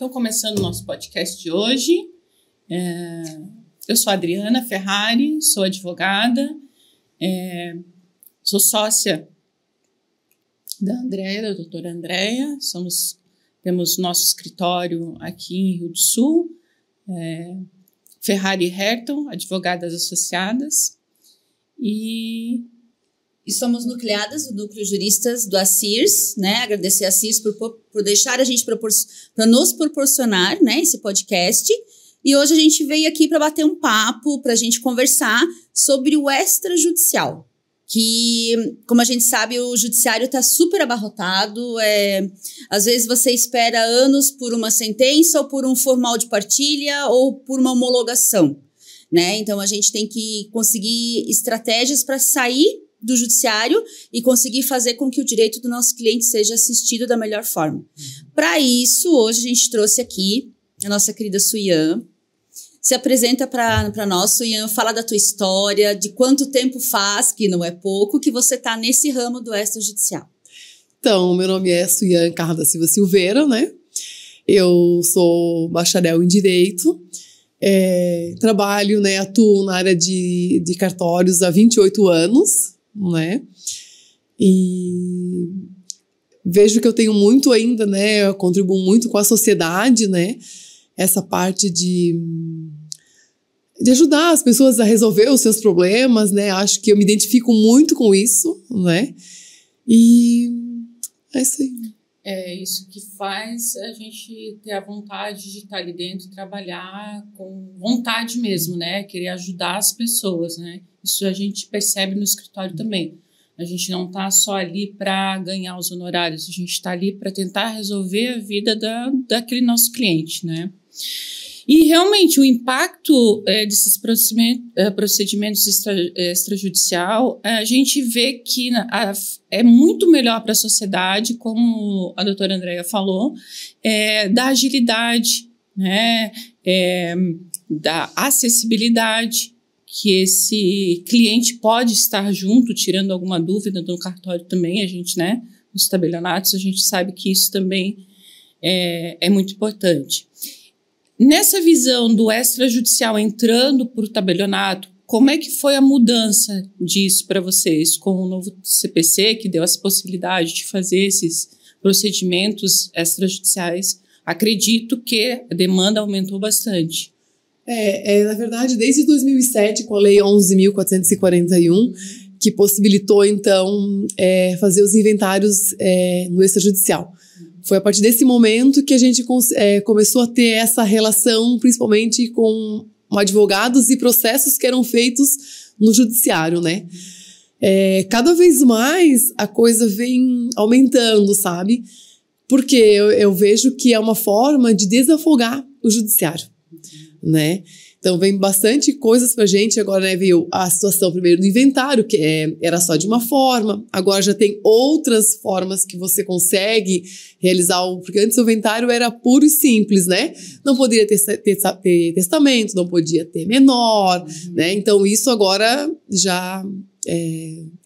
Então, começando o nosso podcast de hoje, eu sou a Adriana Ferrari, sou advogada, sou sócia da Andréia, da doutora Andréia, temos nosso escritório aqui em Rio do Sul, Ferrari Herton, advogadas associadas, e somos nucleadas do núcleo juristas do ACIRS, né? Agradecer a ACIRS por deixar a gente para nos proporcionar, né, esse podcast. E hoje a gente veio aqui para bater um papo, para a gente conversar sobre o extrajudicial. Que, como a gente sabe, o judiciário está super abarrotado. Às vezes você espera anos por uma sentença, ou por um formal de partilha, ou por uma homologação, né? Então a gente tem que conseguir estratégias para sair do judiciário e conseguir fazer com que o direito do nosso cliente seja assistido da melhor forma. Para isso, hoje a gente trouxe aqui a nossa querida Suyan. Se apresenta para nós, Suyan, fala da tua história, de quanto tempo faz, que não é pouco, que você está nesse ramo do extrajudicial. Então, meu nome é Suyan Carla da Silva Silveira, né? Eu sou bacharel em Direito, trabalho, né, atuo na área de cartórios há 28 anos, né? E vejo que eu tenho muito ainda, né? Eu contribuo muito com a sociedade, né? Essa parte de ajudar as pessoas a resolver os seus problemas, né? Acho que eu me identifico muito com isso, né? E é isso aí. É isso que faz a gente ter a vontade de estar ali dentro e trabalhar com vontade mesmo, né? Querer ajudar as pessoas, né? Isso a gente percebe no escritório também. A gente não está só ali para ganhar os honorários, a gente está ali para tentar resolver a vida daquele nosso cliente, né? E realmente o impacto desses procedimentos extrajudicial, a gente vê que é muito melhor para a sociedade, como a doutora Andréia falou, da agilidade, né? Da acessibilidade, que esse cliente pode estar junto, tirando alguma dúvida do cartório também, a gente, né, nos tabelionatos, a gente sabe que isso também é muito importante. Nessa visão do extrajudicial entrando por tabelionato, como é que foi a mudança disso para vocês com o novo CPC, que deu essa possibilidade de fazer esses procedimentos extrajudiciais? Acredito que a demanda aumentou bastante. Na verdade, desde 2007, com a Lei 11.441, que possibilitou, então, fazer os inventários no extrajudicial. Foi a partir desse momento que a gente começou a ter essa relação, principalmente com advogados e processos que eram feitos no judiciário, né? Cada vez mais a coisa vem aumentando, sabe? Porque eu vejo que é uma forma de desafogar o judiciário, né? Então vem bastante coisas pra gente. Agora, né, veio a situação primeiro do inventário, que era só de uma forma, agora já tem outras formas que você consegue realizar, porque antes o inventário era puro e simples, né? Não poderia ter testamento, não podia ter menor, né? Então isso agora já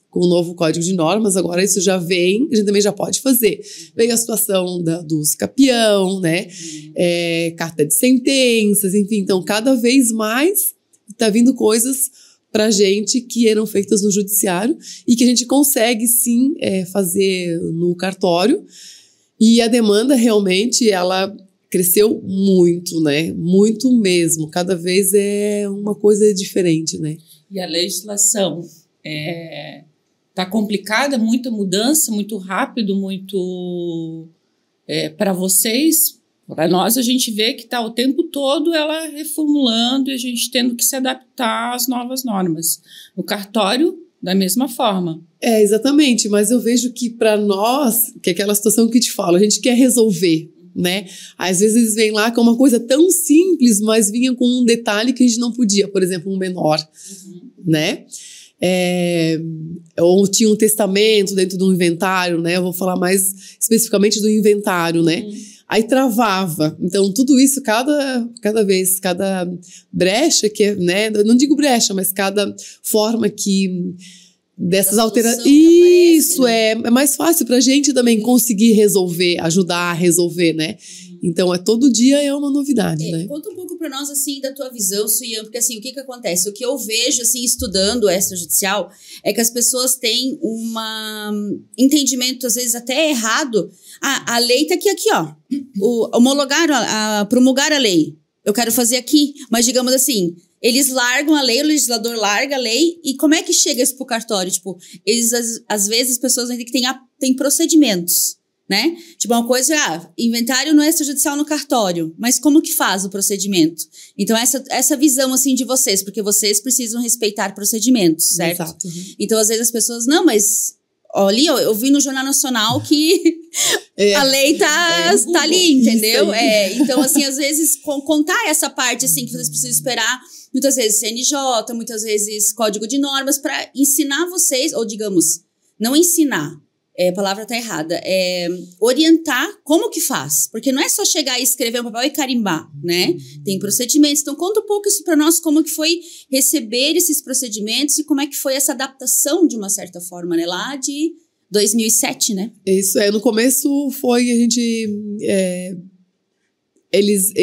com o novo Código de Normas, agora isso já vem, a gente também já pode fazer. Veio a situação do capião, né? Carta de sentenças, enfim. Então, cada vez mais está vindo coisas para a gente que eram feitas no judiciário e que a gente consegue, sim, fazer no cartório. E a demanda, realmente, ela cresceu muito, né? Muito mesmo. Cada vez é uma coisa diferente, né? E a legislação está complicada, muita mudança, muito rápido, muito para vocês. Para nós, a gente vê que está o tempo todo ela reformulando e a gente tendo que se adaptar às novas normas. No cartório, da mesma forma. Exatamente, mas eu vejo que para nós, que é aquela situação que eu te falo, a gente quer resolver, né? Às vezes eles vêm lá com uma coisa tão simples, mas vinha com um detalhe que a gente não podia, por exemplo, um menor, né? Ou tinha um testamento dentro do inventário, né? Eu vou falar mais especificamente do inventário, né? Aí travava. Então, tudo isso, cada vez, cada brecha que né? Eu não digo brecha, mas cada forma que dessas alterações. Isso, né? É mais fácil pra gente também conseguir resolver, ajudar a resolver, né? Então, todo dia é uma novidade, né? Conta um pouco para nós, assim, da tua visão, Suyan, porque, assim, o que acontece? O que eu vejo, assim, estudando o extrajudicial, é que as pessoas têm um entendimento, às vezes, até errado. A lei tá aqui, ó. Promulgar a lei. Eu quero fazer aqui, mas, digamos assim, eles largam a lei, o legislador larga a lei, e como é que chega isso pro cartório? Tipo, eles, às vezes, as pessoas ainda que têm procedimentos, né? Tipo, uma coisa inventário no extrajudicial no cartório, mas como que faz o procedimento? Então, essa visão, assim, de vocês, porque vocês precisam respeitar procedimentos, certo? Exato. Então, às vezes as pessoas, não, mas olha, eu vi no Jornal Nacional que a lei tá ali, entendeu? Então, assim, às vezes, contar essa parte, assim, que vocês precisam esperar, muitas vezes CNJ, muitas vezes Código de Normas, para ensinar vocês, ou digamos, não ensinar, a palavra tá errada, orientar como que faz. Porque não é só chegar e escrever um papel e carimbar, né? Tem procedimentos. Então, conta um pouco isso para nós, como que foi receber esses procedimentos e como é que foi essa adaptação, de uma certa forma, né? Lá de 2007, né? Isso, no começo foi, a gente... Eles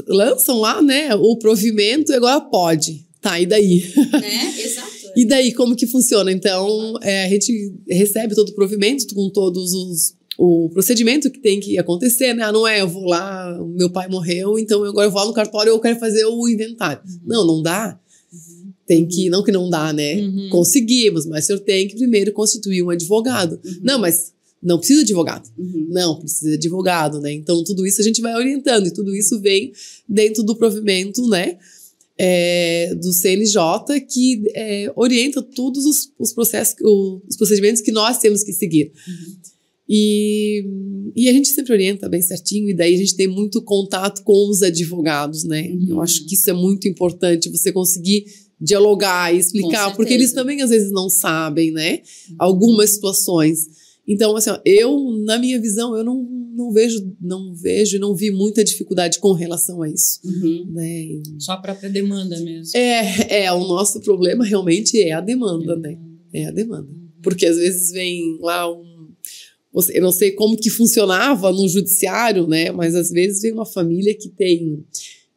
lançam lá, né, o provimento e agora pode. Tá, e daí? Exato. E daí, como que funciona? Então, a gente recebe todo o provimento com todos o procedimento que tem que acontecer, né? Não eu vou lá, meu pai morreu, então agora eu vou lá no cartório e eu quero fazer o inventário. Não dá. Tem que, não que não dá, né? Conseguimos, mas o senhor tem que primeiro constituir um advogado. Não, mas não precisa de advogado. Não, precisa de advogado, né? Então, tudo isso a gente vai orientando, e tudo isso vem dentro do provimento, né? Do CNJ, que orienta todos os processos, os procedimentos que nós temos que seguir. E a gente sempre orienta bem certinho, e daí a gente tem muito contato com os advogados, né? Eu acho que isso é muito importante, você conseguir dialogar e explicar, porque eles também às vezes não sabem, né? Algumas situações. Então, assim, na minha visão, eu não vejo e não vi muita dificuldade com relação a isso. Né? Só a própria demanda mesmo. O nosso problema realmente é a demanda, né? É a demanda. Porque às vezes vem lá eu não sei como que funcionava no judiciário, né? Mas às vezes vem uma família que tem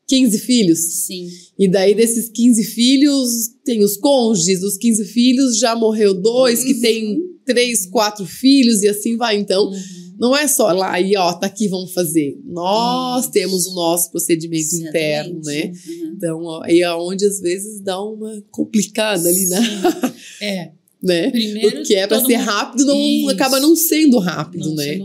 15 filhos. Sim. E daí, desses 15 filhos, tem os cônjuges, dos 15 filhos já morreu 2, que tem 3, 4 filhos, e assim vai. Então, não é só lá e tá aqui, vamos fazer. Nós temos o nosso procedimento interno, né? Então, aí é onde às vezes dá uma complicada ali, né? Né? Primeiro, o que é para ser rápido acaba não sendo rápido, né?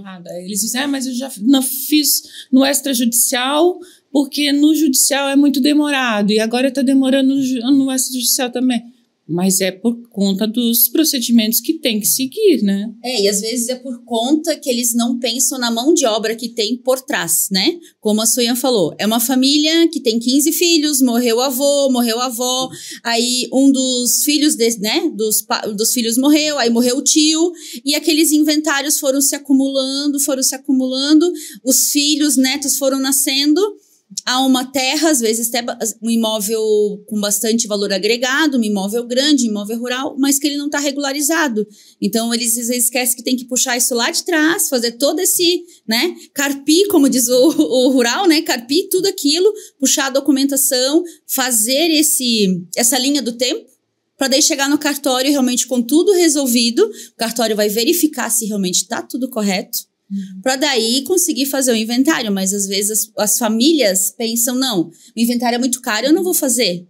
Eles dizem, mas eu já não fiz no extrajudicial, porque no judicial é muito demorado, e agora está demorando no extrajudicial também. Mas é por conta dos procedimentos que tem que seguir, né? E às vezes é por conta que eles não pensam na mão de obra que tem por trás, né? Como a Suyan falou, é uma família que tem 15 filhos, morreu avô, morreu avó, aí um dos filhos, dos filhos morreu, aí morreu o tio, e aqueles inventários foram se acumulando, os filhos, netos foram nascendo. Há uma terra, às vezes até um imóvel com bastante valor agregado, um imóvel grande, um imóvel rural, mas que ele não está regularizado. Então, eles às vezes esquecem que tem que puxar isso lá de trás, fazer todo esse, né, carpir, como diz o rural, né, carpir tudo aquilo, puxar a documentação, fazer essa linha do tempo, para daí chegar no cartório realmente com tudo resolvido. O cartório vai verificar se realmente está tudo correto, para daí conseguir fazer o inventário. Mas às vezes as famílias pensam, não, o inventário é muito caro, eu não vou fazer.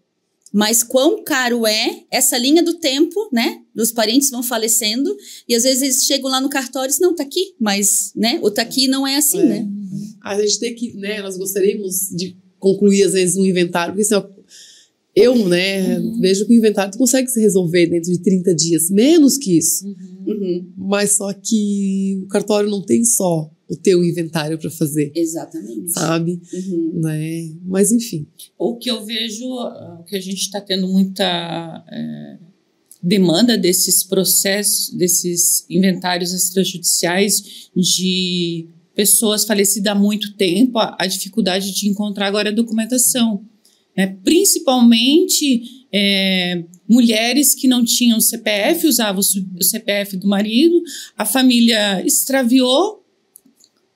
Mas quão caro é essa linha do tempo, né? Os parentes vão falecendo, e às vezes eles chegam lá no cartório e dizem, não, tá aqui, mas, né, o tá aqui não é assim, né? A gente tem que, né, nós gostaríamos de concluir às vezes um inventário, porque assim, eu, né, vejo que o inventário tu consegue se resolver dentro de 30 dias, menos que isso. Mas só que o cartório não tem só o teu inventário para fazer. Exatamente. Sabe? Né? Mas enfim. O que eu vejo, que a gente está tendo muita demanda desses processos, desses inventários extrajudiciais de pessoas falecidas há muito tempo, a dificuldade de encontrar agora a documentação. Principalmente mulheres que não tinham CPF, usavam o CPF do marido, a família extraviou,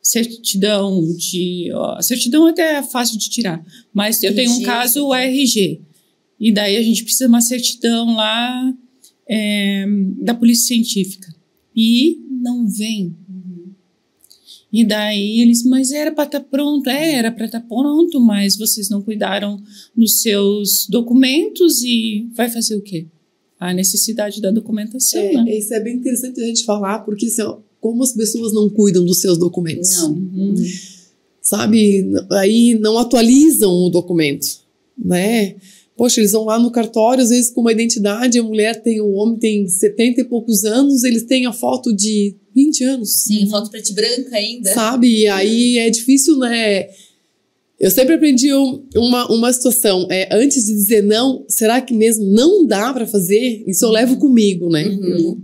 certidão de... a certidão até é fácil de tirar, mas eu tenho um caso, o RG, e daí a gente precisa de uma certidão lá da Polícia Científica, e não vem. E daí eles, mas era para estar pronto, era para estar pronto, mas vocês não cuidaram dos seus documentos e vai fazer o quê? A necessidade da documentação, né? Isso é bem interessante a gente falar, porque assim, ó, como as pessoas não cuidam dos seus documentos? Não. Sabe? Aí não atualizam o documento, né? Poxa, eles vão lá no cartório, às vezes com uma identidade, o homem tem 70 e poucos anos, eles têm a foto de 20 anos. Sim, foto preto e branca ainda. Sabe? E aí é difícil, né? Eu sempre aprendi uma situação, antes de dizer não, será que mesmo não dá para fazer? Isso eu levo comigo, né?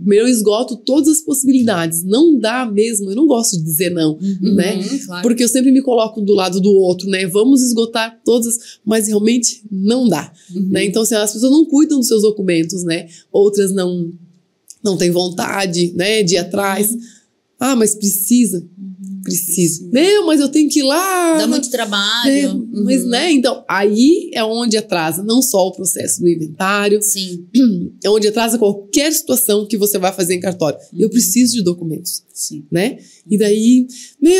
Eu esgoto todas as possibilidades. Não dá mesmo, eu não gosto de dizer não, né? Claro. Porque eu sempre me coloco do lado do outro, né? Vamos esgotar todas, mas realmente não dá, né? Então, assim, as pessoas não cuidam dos seus documentos, né? Outras não têm vontade, né, de ir atrás. Ah, mas precisa. Não, mas eu tenho que ir lá. Dá muito trabalho. Mas, né, então, aí é onde atrasa não só o processo do inventário. Sim. É onde atrasa qualquer situação que você vai fazer em cartório. Eu preciso de documentos. Sim. Né? E daí,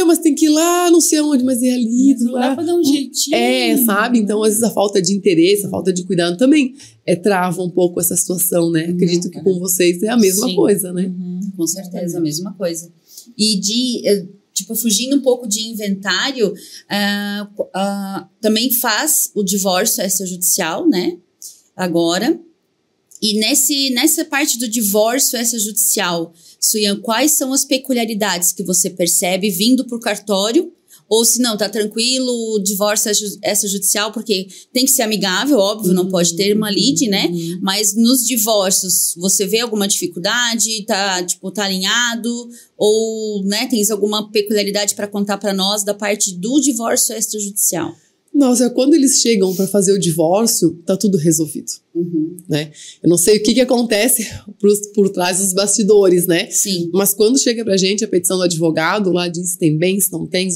mas tem que ir lá, não sei aonde, mas é ali. Mas lá pra dar um jeitinho. Sabe? Então, às vezes, a falta de interesse, a falta de cuidado também trava um pouco essa situação, né? Acredito que com vocês é a mesma coisa, né? Com certeza, a mesma coisa. E fugindo um pouco de inventário, também faz o divórcio extrajudicial, né? Agora. E nessa parte do divórcio extrajudicial, Suyan, quais são as peculiaridades que você percebe vindo por cartório? Ou se não, tá tranquilo, o divórcio extrajudicial, porque tem que ser amigável, óbvio, não pode ter uma lide, né? Mas nos divórcios, você vê alguma dificuldade? Tá alinhado? Ou, né, tens alguma peculiaridade para contar para nós da parte do divórcio extrajudicial? Nossa, quando eles chegam para fazer o divórcio, tá tudo resolvido, né? Eu não sei o que acontece por trás dos bastidores, né? Sim. Mas quando chega pra gente a petição do advogado, lá diz se tem bem, se não tem,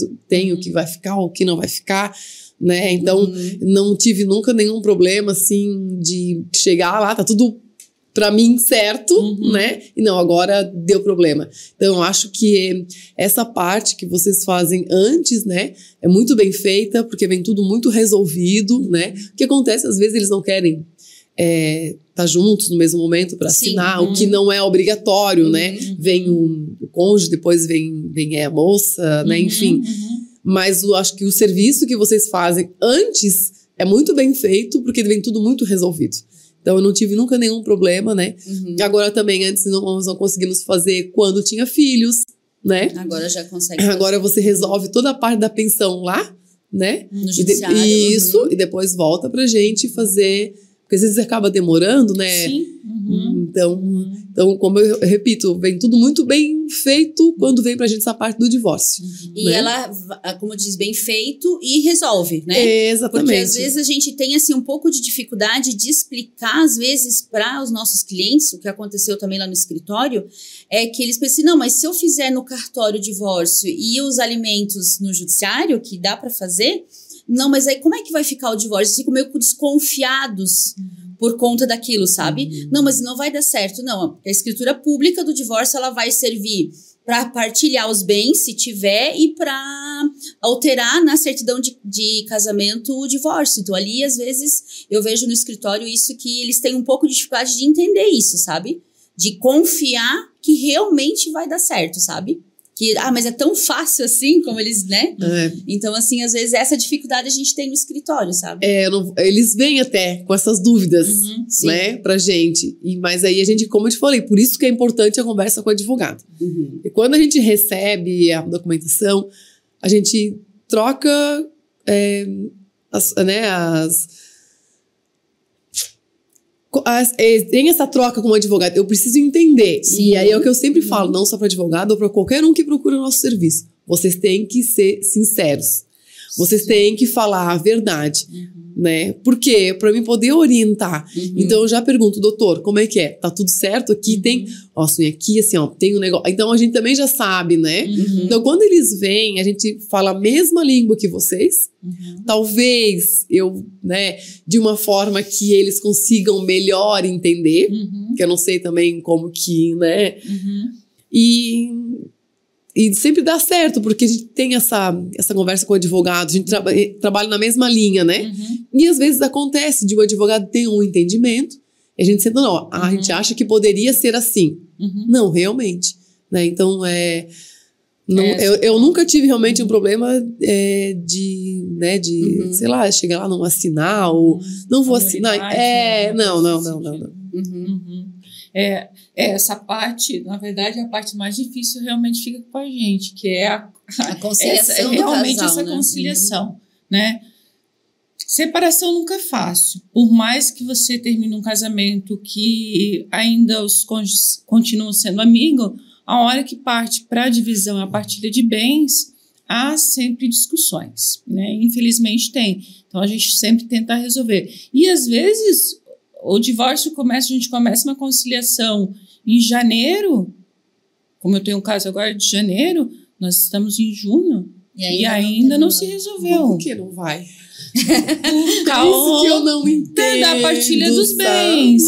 o que vai ficar, o que não vai ficar, né? Então, não tive nunca nenhum problema, assim, de chegar lá, tá tudo pra mim certo, né? E não, agora deu problema. Então, eu acho que essa parte que vocês fazem antes, né, é muito bem feita, porque vem tudo muito resolvido, né? O que acontece, às vezes, eles não querem tá juntos no mesmo momento para assinar, o que não é obrigatório, né? Vem o cônjuge, depois vem a moça, né? Enfim. Mas eu acho que o serviço que vocês fazem antes é muito bem feito, porque vem tudo muito resolvido. Então, eu não tive nunca nenhum problema, né? Agora também, antes nós não conseguimos fazer quando tinha filhos, né? Agora já consegue. Agora você resolve toda a parte da pensão lá, né? No judiciário. Isso, e depois volta pra gente fazer... Porque às vezes acaba demorando, né? Sim. Então, como eu repito, vem tudo muito bem feito quando vem pra gente essa parte do divórcio. E né? ela, como diz, bem feito e resolve, né? Exatamente. Porque às vezes a gente tem assim um pouco de dificuldade de explicar, às vezes, para os nossos clientes, o que aconteceu também lá no escritório, é que eles pensam, não, mas se eu fizer no cartório o divórcio e os alimentos no judiciário, que dá para fazer... Não, mas aí como é que vai ficar o divórcio? Ficam meio desconfiados por conta daquilo, sabe? Não, mas não vai dar certo. Não, a escritura pública do divórcio, ela vai servir para partilhar os bens, se tiver, e para alterar na certidão de casamento o divórcio. Então, ali, às vezes, eu vejo no escritório isso, que eles têm um pouco de dificuldade de entender isso, sabe? De confiar que realmente vai dar certo, sabe? Que, mas é tão fácil assim, como eles, né? Então, assim, às vezes essa dificuldade a gente tem no escritório, sabe? Eles vêm até com essas dúvidas, né, pra gente. Mas aí a gente, como eu te falei, por isso que é importante a conversa com o advogado. E quando a gente recebe a documentação, a gente troca tem essa troca com o advogado. Eu preciso entender. Sim. E aí é o que eu sempre falo, não só para advogado ou para qualquer um que procura o nosso serviço. Vocês têm que ser sinceros. Vocês têm que falar a verdade, né? Porque para mim poder orientar. Então eu já pergunto, doutor, como é que é? Tá tudo certo? Aqui tem, ó, sonho aqui, assim, ó, tem um negócio. Então a gente também já sabe, né? Então quando eles vêm, a gente fala a mesma língua que vocês. Talvez eu, né, de uma forma que eles consigam melhor entender, que eu não sei também como que, né? E sempre dá certo, porque a gente tem essa conversa com o advogado, a gente trabalha na mesma linha, né? E às vezes acontece de o advogado ter um entendimento, e a gente senta, não, a gente acha que poderia ser assim. Não, realmente. Né? Então, eu nunca tive realmente um problema de sei lá, chegar lá, não assinar, ou não vou assinar. Não. Essa parte, na verdade, a parte mais difícil realmente fica com a gente, que é a conciliação realmente do casal, essa conciliação, né? Separação nunca é fácil. Por mais que você termine um casamento que ainda os cônjuges continuam sendo amigos, a hora que parte para a divisão, a partilha de bens, há sempre discussões, né? Infelizmente tem. Então a gente sempre tenta resolver. E às vezes o divórcio a gente começa uma conciliação em janeiro, como eu tenho um caso agora de janeiro, nós estamos em junho e ainda não se resolveu. Por que não vai? Por causa isso que eu não entendo, da partilha dos bens.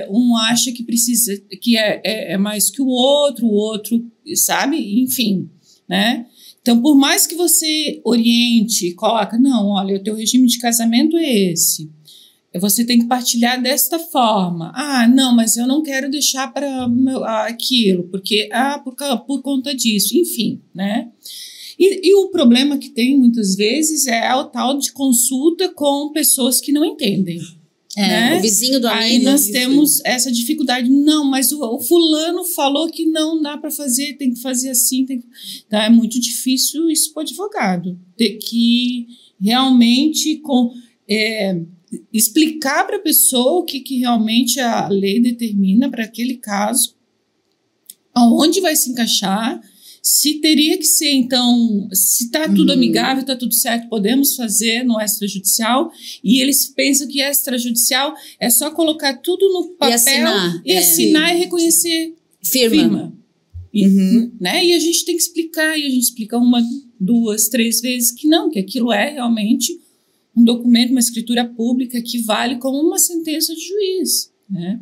Um acha que precisa, que é mais que o outro, sabe? Enfim, né? Então, por mais que você oriente, coloca, não, olha, o teu regime de casamento é esse. Você tem que partilhar desta forma. Ah, não, mas eu não quero deixar para aquilo, porque por conta disso. Enfim, né? E o problema que tem, muitas vezes, é o tal de consulta com pessoas que não entendem. Né? O vizinho do amigo. Aí nós temos essa dificuldade. Não, mas o fulano falou que não dá para fazer, tem que fazer assim. Então, é muito difícil isso para o advogado. Ter que realmente explicar para a pessoa o que realmente a lei determina para aquele caso, aonde vai se encaixar, se teria que ser, então, se está tudo amigável, está tudo certo, podemos fazer no extrajudicial, e eles pensam que extrajudicial é só colocar tudo no papel e assinar e reconhecer firma. Né? E a gente tem que explicar, e a gente explica 1, 2, 3 vezes que não, que aquilo é realmente um documento, uma escritura pública que vale como uma sentença de juiz, né?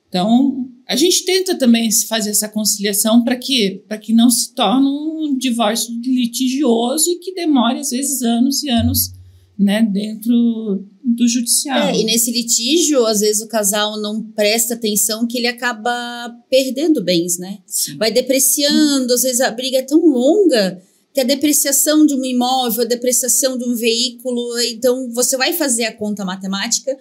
Então, a gente tenta também fazer essa conciliação para quê? Para que não se torne um divórcio litigioso e que demore, às vezes, anos e anos, né, dentro do judiciário. E nesse litígio, às vezes, o casal não presta atenção que ele acaba perdendo bens, né? Sim. Vai depreciando, às vezes a briga é tão longa que a depreciação de um imóvel, a depreciação de um veículo, então você vai fazer a conta matemática,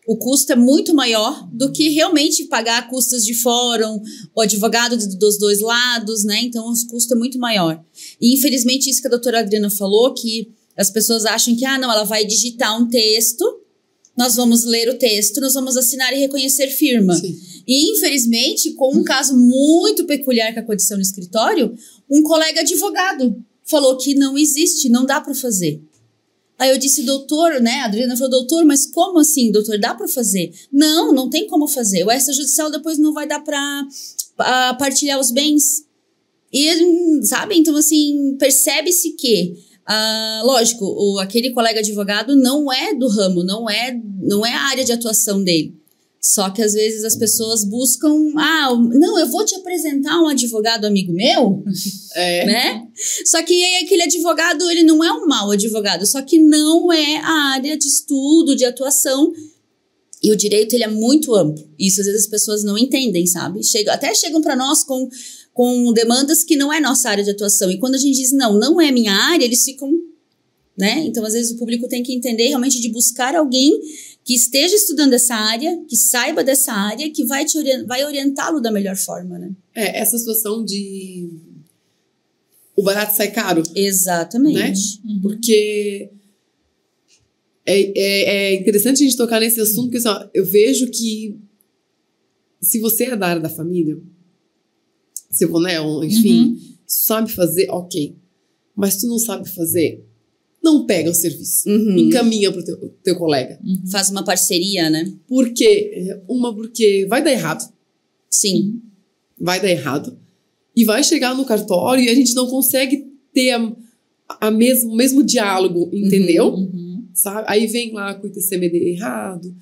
o custo é muito maior do que realmente pagar custas de fórum, o advogado dos dois lados, né? Então, o custo é muito maior. E, infelizmente, isso que a doutora Adriana falou, que as pessoas acham que, não, ela vai digitar um texto, nós vamos ler o texto, nós vamos assinar e reconhecer firma. Sim. E, infelizmente, com um caso muito peculiar que aconteceu no escritório, um colega advogado falou que não existe, não dá para fazer. Aí eu disse, doutor, né? A Adriana falou, doutor, mas como assim, doutor? Dá para fazer? Não, não tem como fazer. O extrajudicial depois não vai dar para partilhar os bens. E, sabe? Então, assim, percebe-se que, lógico, aquele colega advogado não é do ramo, não é a área de atuação dele. Só que às vezes as pessoas buscam, não, eu vou te apresentar um advogado amigo meu, né? Só que aquele advogado, ele não é um mau advogado, só que não é a área de estudo, de atuação. E o direito, ele é muito amplo. Isso às vezes as pessoas não entendem, sabe? Até chegam para nós com demandas que não é nossa área de atuação. E quando a gente diz, não é minha área, eles ficam, né? Então às vezes o público tem que entender realmente de buscar alguém que esteja estudando essa área, que saiba dessa área, que vai orientá-lo da melhor forma, né? Essa situação de o barato sai caro. Exatamente. Né? Porque é interessante a gente tocar nesse assunto, porque assim, eu vejo que se você é da área da família, se for, né, enfim, sabe fazer, ok. Mas tu não sabe fazer, não pega o serviço. Encaminha pro teu colega. Faz uma parceria, né? Por quê? Porque vai dar errado. Sim. Vai dar errado. E vai chegar no cartório e a gente não consegue ter o mesmo diálogo, entendeu? Sabe? Aí vem lá com o ITCMD errado,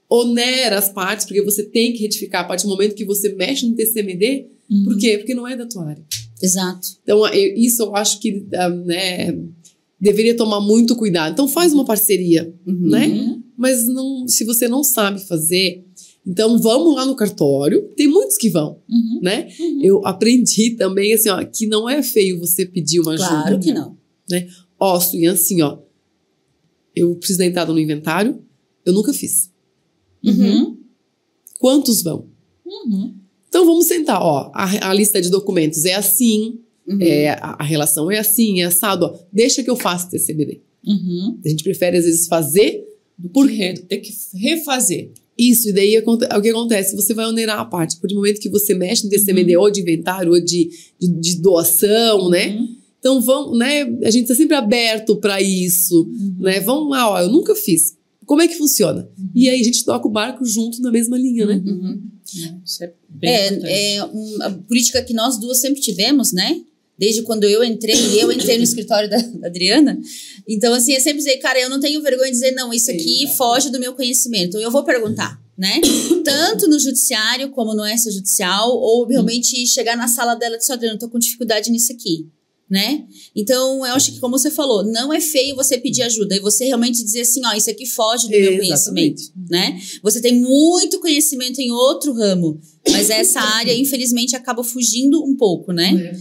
onera as partes, porque você tem que retificar a partir do momento que você mexe no ITCMD. Por quê? Porque não é da tua área. Exato. Então, isso eu acho que deveria tomar muito cuidado. Então, faz uma parceria, né? Mas se você não sabe fazer, então vamos lá no cartório. Tem muitos que vão, né? Eu aprendi também, assim, ó, que não é feio você pedir uma ajuda. Claro que não. Né? Ó, Suyan, assim, ó, eu preciso da entrada no inventário, eu nunca fiz. Quantos vão? Então, vamos sentar, ó, a lista de documentos é assim, a relação é assim, é assado, ó, deixa que eu faça TCMD. A gente prefere, às vezes, fazer porque ter que refazer. Isso, e daí o que acontece? Você vai onerar a parte. Por momento que você mexe no TCMD ou de inventário ou de doação, né? Então, vamos, né? A gente está sempre aberto para isso, né? Vamos lá, ó, eu nunca fiz. Como é que funciona? E aí a gente toca o barco junto na mesma linha, né? Isso é bem importante. Uma política que nós duas sempre tivemos, né? Desde quando eu entrei no escritório da Adriana. Então, assim, eu sempre dizer, cara, eu não tenho vergonha de dizer, não, isso aqui foge do meu conhecimento. Então, eu vou perguntar, né? Tanto no judiciário como no extrajudicial, ou realmente chegar na sala dela e dizer, Adriana, eu tô com dificuldade nisso aqui, né? Então, eu acho que, como você falou, não é feio você pedir ajuda e você realmente dizer assim, ó, isso aqui foge do meu conhecimento, né? Você tem muito conhecimento em outro ramo, mas essa área, infelizmente, acaba fugindo um pouco, né?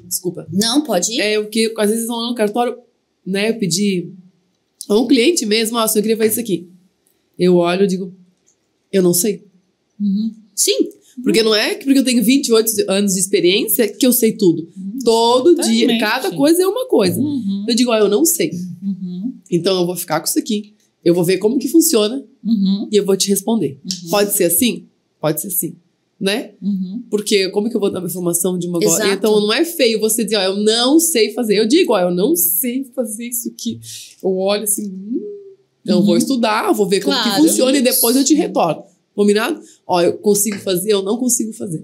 Desculpa. Não, pode ir. O que às vezes vão lá no cartório, né? Eu pedi a um cliente mesmo, ó, eu queria fazer isso aqui. Eu olho e digo, eu não sei. Sim. Porque não é porque eu tenho 28 anos de experiência que eu sei tudo. Todo dia, cada coisa é uma coisa. Eu digo, ó, eu não sei. Então eu vou ficar com isso aqui. Eu vou ver como que funciona e eu vou te responder. Pode ser assim? Pode ser assim. Né? Porque como que eu vou dar uma informação de uma agora? Então não é feio você dizer, ó, eu não sei fazer. Eu digo, ó, eu não sei fazer isso aqui. Eu olho assim, eu vou estudar, vou ver como que funciona e depois eu te retorno. Combinado? Ó, eu consigo fazer, eu não consigo fazer.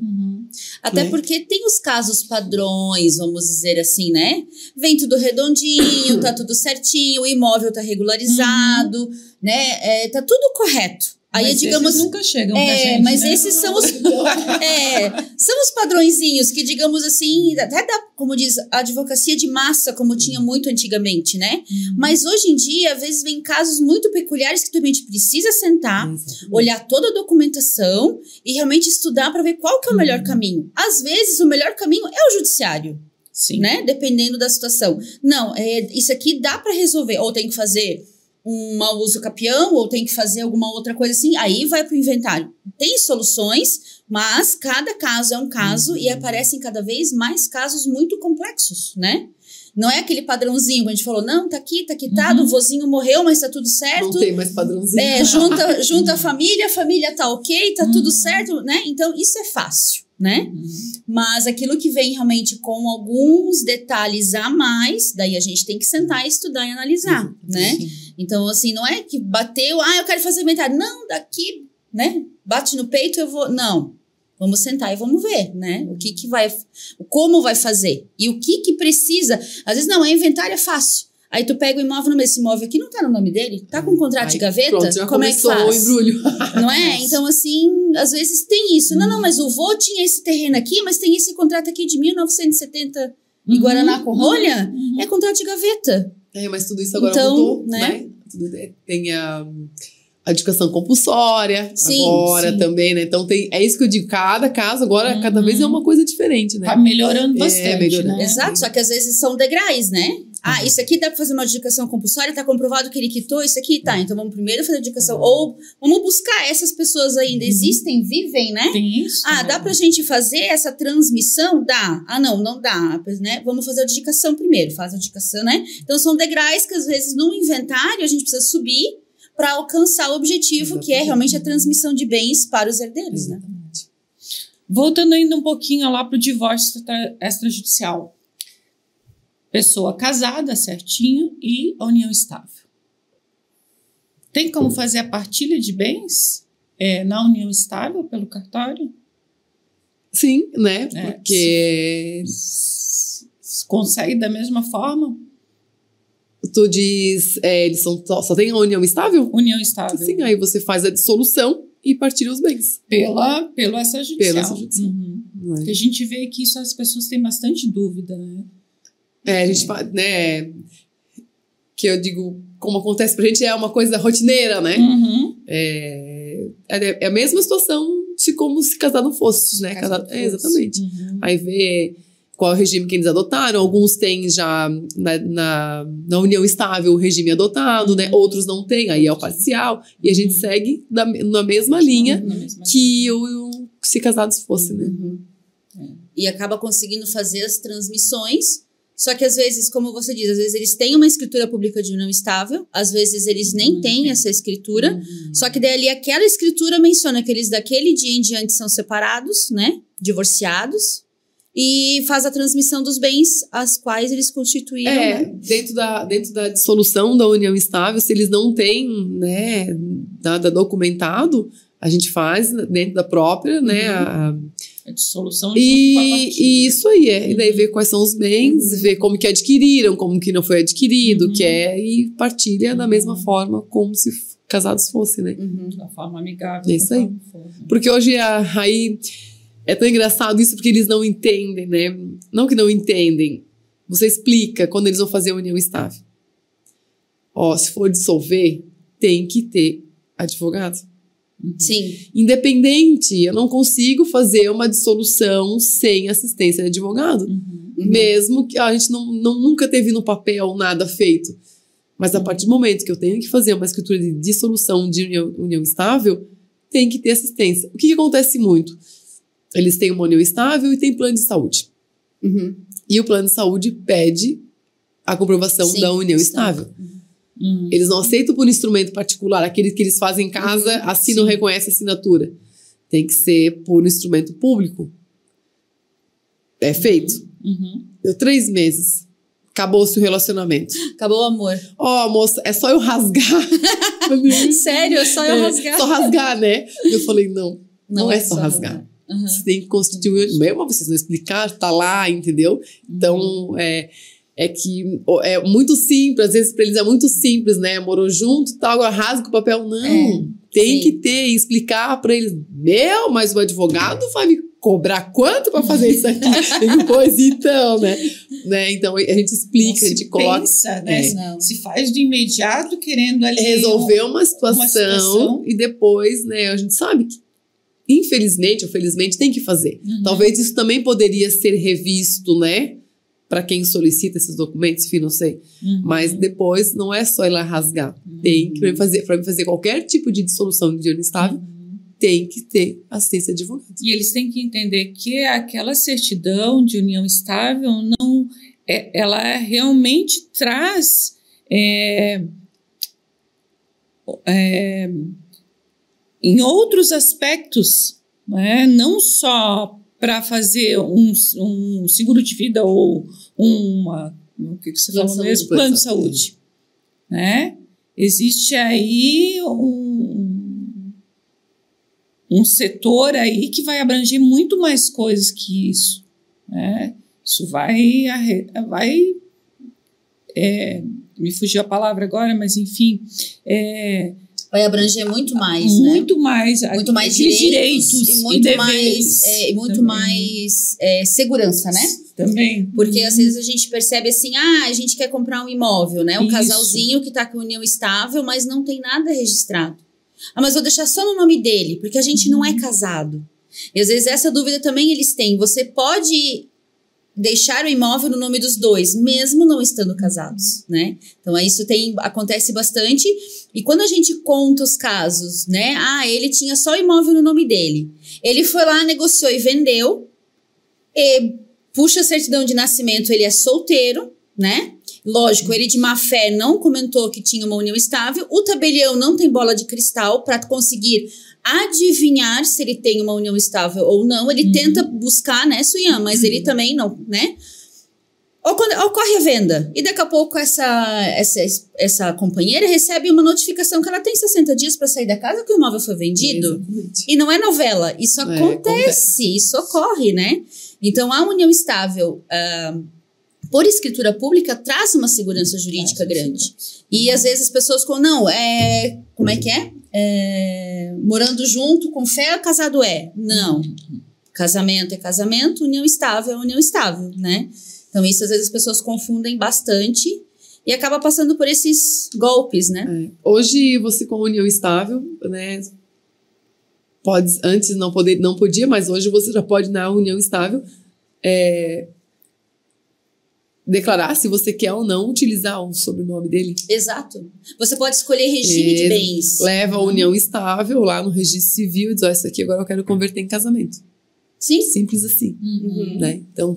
Até porque tem os casos padrões, vamos dizer assim, né? Vem tudo redondinho, tá tudo certinho, o imóvel tá regularizado, né? Tá tudo correto. Aí, mas digamos, esses nunca chegam pra gente, mas né? esses são os são os padrõezinhos que, digamos assim, até da, como diz, a advocacia de massa, como tinha muito antigamente, né? Mas hoje em dia, às vezes, vem casos muito peculiares que tu realmente precisa sentar, olhar toda a documentação e realmente estudar para ver qual que é o melhor caminho. Às vezes, o melhor caminho é o judiciário. Sim. Né? Dependendo da situação. Não, isso aqui dá para resolver. Ou tem que fazer um mau uso capião, ou tem que fazer alguma outra coisa assim, aí vai pro inventário. Tem soluções, mas cada caso é um caso e aparecem cada vez mais casos muito complexos, né? Não é aquele padrãozinho que a gente falou, não, tá aqui, o vozinho morreu, mas tá tudo certo. Não tem mais padrãozinho. Junta a família tá ok, tá tudo certo, né? Então, isso é fácil, né? Mas aquilo que vem realmente com alguns detalhes a mais, daí a gente tem que sentar e estudar e analisar, né? Então, assim, não é que bateu, eu quero fazer inventário. Não, daqui, né? Bate no peito, eu vou... Não. Vamos sentar e vamos ver, né? O que vai... Como vai fazer. E o que precisa. Às vezes, não, inventário é fácil. Aí tu pega o imóvel, esse imóvel aqui não tá no nome dele? Tá com contrato de gaveta? Pronto, já como é que faz? O embrulho. Não é? Então, assim, às vezes tem isso. Não, mas o vô tinha esse terreno aqui, mas tem esse contrato aqui de 1970 em Guaraná com rolha. É contrato de gaveta. Mas tudo isso agora mudou, né? Tem a educação compulsória agora também, né? Então é isso que eu digo, cada caso agora, cada vez é uma coisa diferente, né? Tá melhorando bastante, né? Exato, só que às vezes são degraus, né? Isso aqui dá pra fazer uma adjudicação compulsória, tá comprovado que ele quitou isso aqui, tá, então vamos primeiro fazer a adjudicação, ou vamos buscar essas pessoas ainda, existem, vivem, né? Tem isso. Dá pra gente fazer essa transmissão? Dá. Não dá, né? Vamos fazer a adjudicação primeiro, faz a adjudicação, né? Então são degraus que às vezes no inventário a gente precisa subir para alcançar o objetivo, que é realmente a transmissão de bens para os herdeiros, né? Voltando ainda um pouquinho lá para o divórcio extrajudicial. pessoa casada, certinho, e a união estável. Tem como fazer a partilha de bens na união estável pelo cartório? Sim, né? Porque... Consegue da mesma forma? Tu diz, eles só tem a união estável? União estável. Sim, aí você faz a dissolução e partilha os bens. Pelo extrajudicial. Pelo extrajudicial. Uhum. Porque a gente vê que isso as pessoas têm bastante dúvida, né? A gente fala, né? Que eu digo, como acontece pra gente, é uma coisa rotineira, né? Uhum. É a mesma situação de como se casar não fosse, né? Exatamente. Uhum. Aí vê qual é o regime que eles adotaram. Alguns têm já na união estável o regime adotado, né? Outros não têm, aí é o parcial. E a gente segue na mesma linha que se casados fossem, né? E acaba conseguindo fazer as transmissões. Só que às vezes, como você diz, às vezes eles têm uma escritura pública de união estável, às vezes eles nem têm essa escritura, só que daí ali aquela escritura menciona que eles daquele dia em diante são separados, né? Divorciados. E faz a transmissão dos bens as quais eles constituíram. Né? Dentro da dissolução da união estável, se eles não têm, né, nada documentado, a gente faz dentro da própria, né, a dissolução e isso aí e daí ver quais são os bens, ver como que adquiriram, como que não foi adquirido, e partilha da mesma forma como se casados fossem, né? Da forma amigável. É isso aí. Porque hoje aí é tão engraçado isso porque eles não entendem, né? Não que não entendem. Você explica quando eles vão fazer a união estável. Se for dissolver, tem que ter advogado. Sim. Independente, eu não consigo fazer uma dissolução sem assistência de advogado. Mesmo que a gente nunca teve no papel nada feito. Mas a partir do momento que eu tenho que fazer uma escritura de dissolução de união estável, tem que ter assistência. O que acontece muito? Eles têm uma união estável e tem plano de saúde. E o plano de saúde pede a comprovação da união estável. Eles não aceitam por instrumento particular, aquele que eles fazem em casa, assim não reconhece a assinatura. Tem que ser por instrumento público. É feito. Deu 3 meses. Acabou-se o relacionamento. Acabou o amor. Moça, é só eu rasgar. Sério? É só eu rasgar? Só rasgar, né? Eu falei, não é só rasgar. Você tem que constituir, mesmo vocês não explicar, tá lá, entendeu? Então, é que é muito simples, às vezes pra eles é muito simples, né? Morou junto, tal, agora rasga o papel. Não, tem que ter e explicar pra eles. Mas o advogado vai me cobrar quanto pra fazer isso aqui? Depois, então, né? Então, a gente explica, a gente coloca... Pensa, né? Se faz de imediato, querendo ali... Resolver uma situação e depois, né? A gente sabe que infelizmente ou felizmente tem que fazer. Talvez isso também poderia ser revisto, né? Para quem solicita esses documentos, enfim, não sei. Mas depois não é só ir lá rasgar. Tem que para fazer qualquer tipo de dissolução de união estável, tem que ter assistência de advogado. E eles têm que entender que aquela certidão de união estável não, ela realmente traz em outros aspectos, né? Não só para fazer um seguro de vida ou o que você falou mesmo? Plano de saúde. Né? Existe aí um setor aí que vai abranger muito mais coisas que isso. Né? Isso vai me fugiu a palavra agora, mas enfim... vai abranger muito mais, muito mais direitos e muito mais segurança, né? Também. Porque às vezes a gente percebe assim, a gente quer comprar um imóvel, né? Um casalzinho que tá com união estável, mas não tem nada registrado. Mas vou deixar só no nome dele, porque a gente não é casado. E às vezes essa dúvida também eles têm. Você pode deixar o imóvel no nome dos dois, mesmo não estando casados, né? Então, isso acontece bastante. E quando a gente conta os casos, né? Ele tinha só o imóvel no nome dele. Ele foi lá, negociou e vendeu. E puxa a certidão de nascimento, ele é solteiro, né? Lógico, ele de má fé não comentou que tinha uma união estável. O tabelião não tem bola de cristal para conseguir adivinhar se ele tem uma união estável ou não. Ele tenta buscar, né, Suyan? Mas ele também não, né? Ocorre a venda. E daqui a pouco essa companheira recebe uma notificação que ela tem 60 dias para sair da casa que o imóvel foi vendido. Exatamente. E não é novela. Isso acontece. Isso ocorre, né? Então, a união estável, por escritura pública, traz uma segurança jurídica grande. E às vezes as pessoas falam, não, como é que é? Morando junto, com fé, casado é. Não. Casamento é casamento, união estável é união estável, né? Então, isso às vezes as pessoas confundem bastante e acaba passando por esses golpes, né? Hoje, você com união estável, né? Antes não podia, mas hoje você já pode, na união estável, declarar se você quer ou não utilizar o sobrenome dele. Exato. Você pode escolher regime de bens. Leva a união estável lá no registro civil e diz, isso aqui agora eu quero converter em casamento. Sim. Simples assim. Né? Então,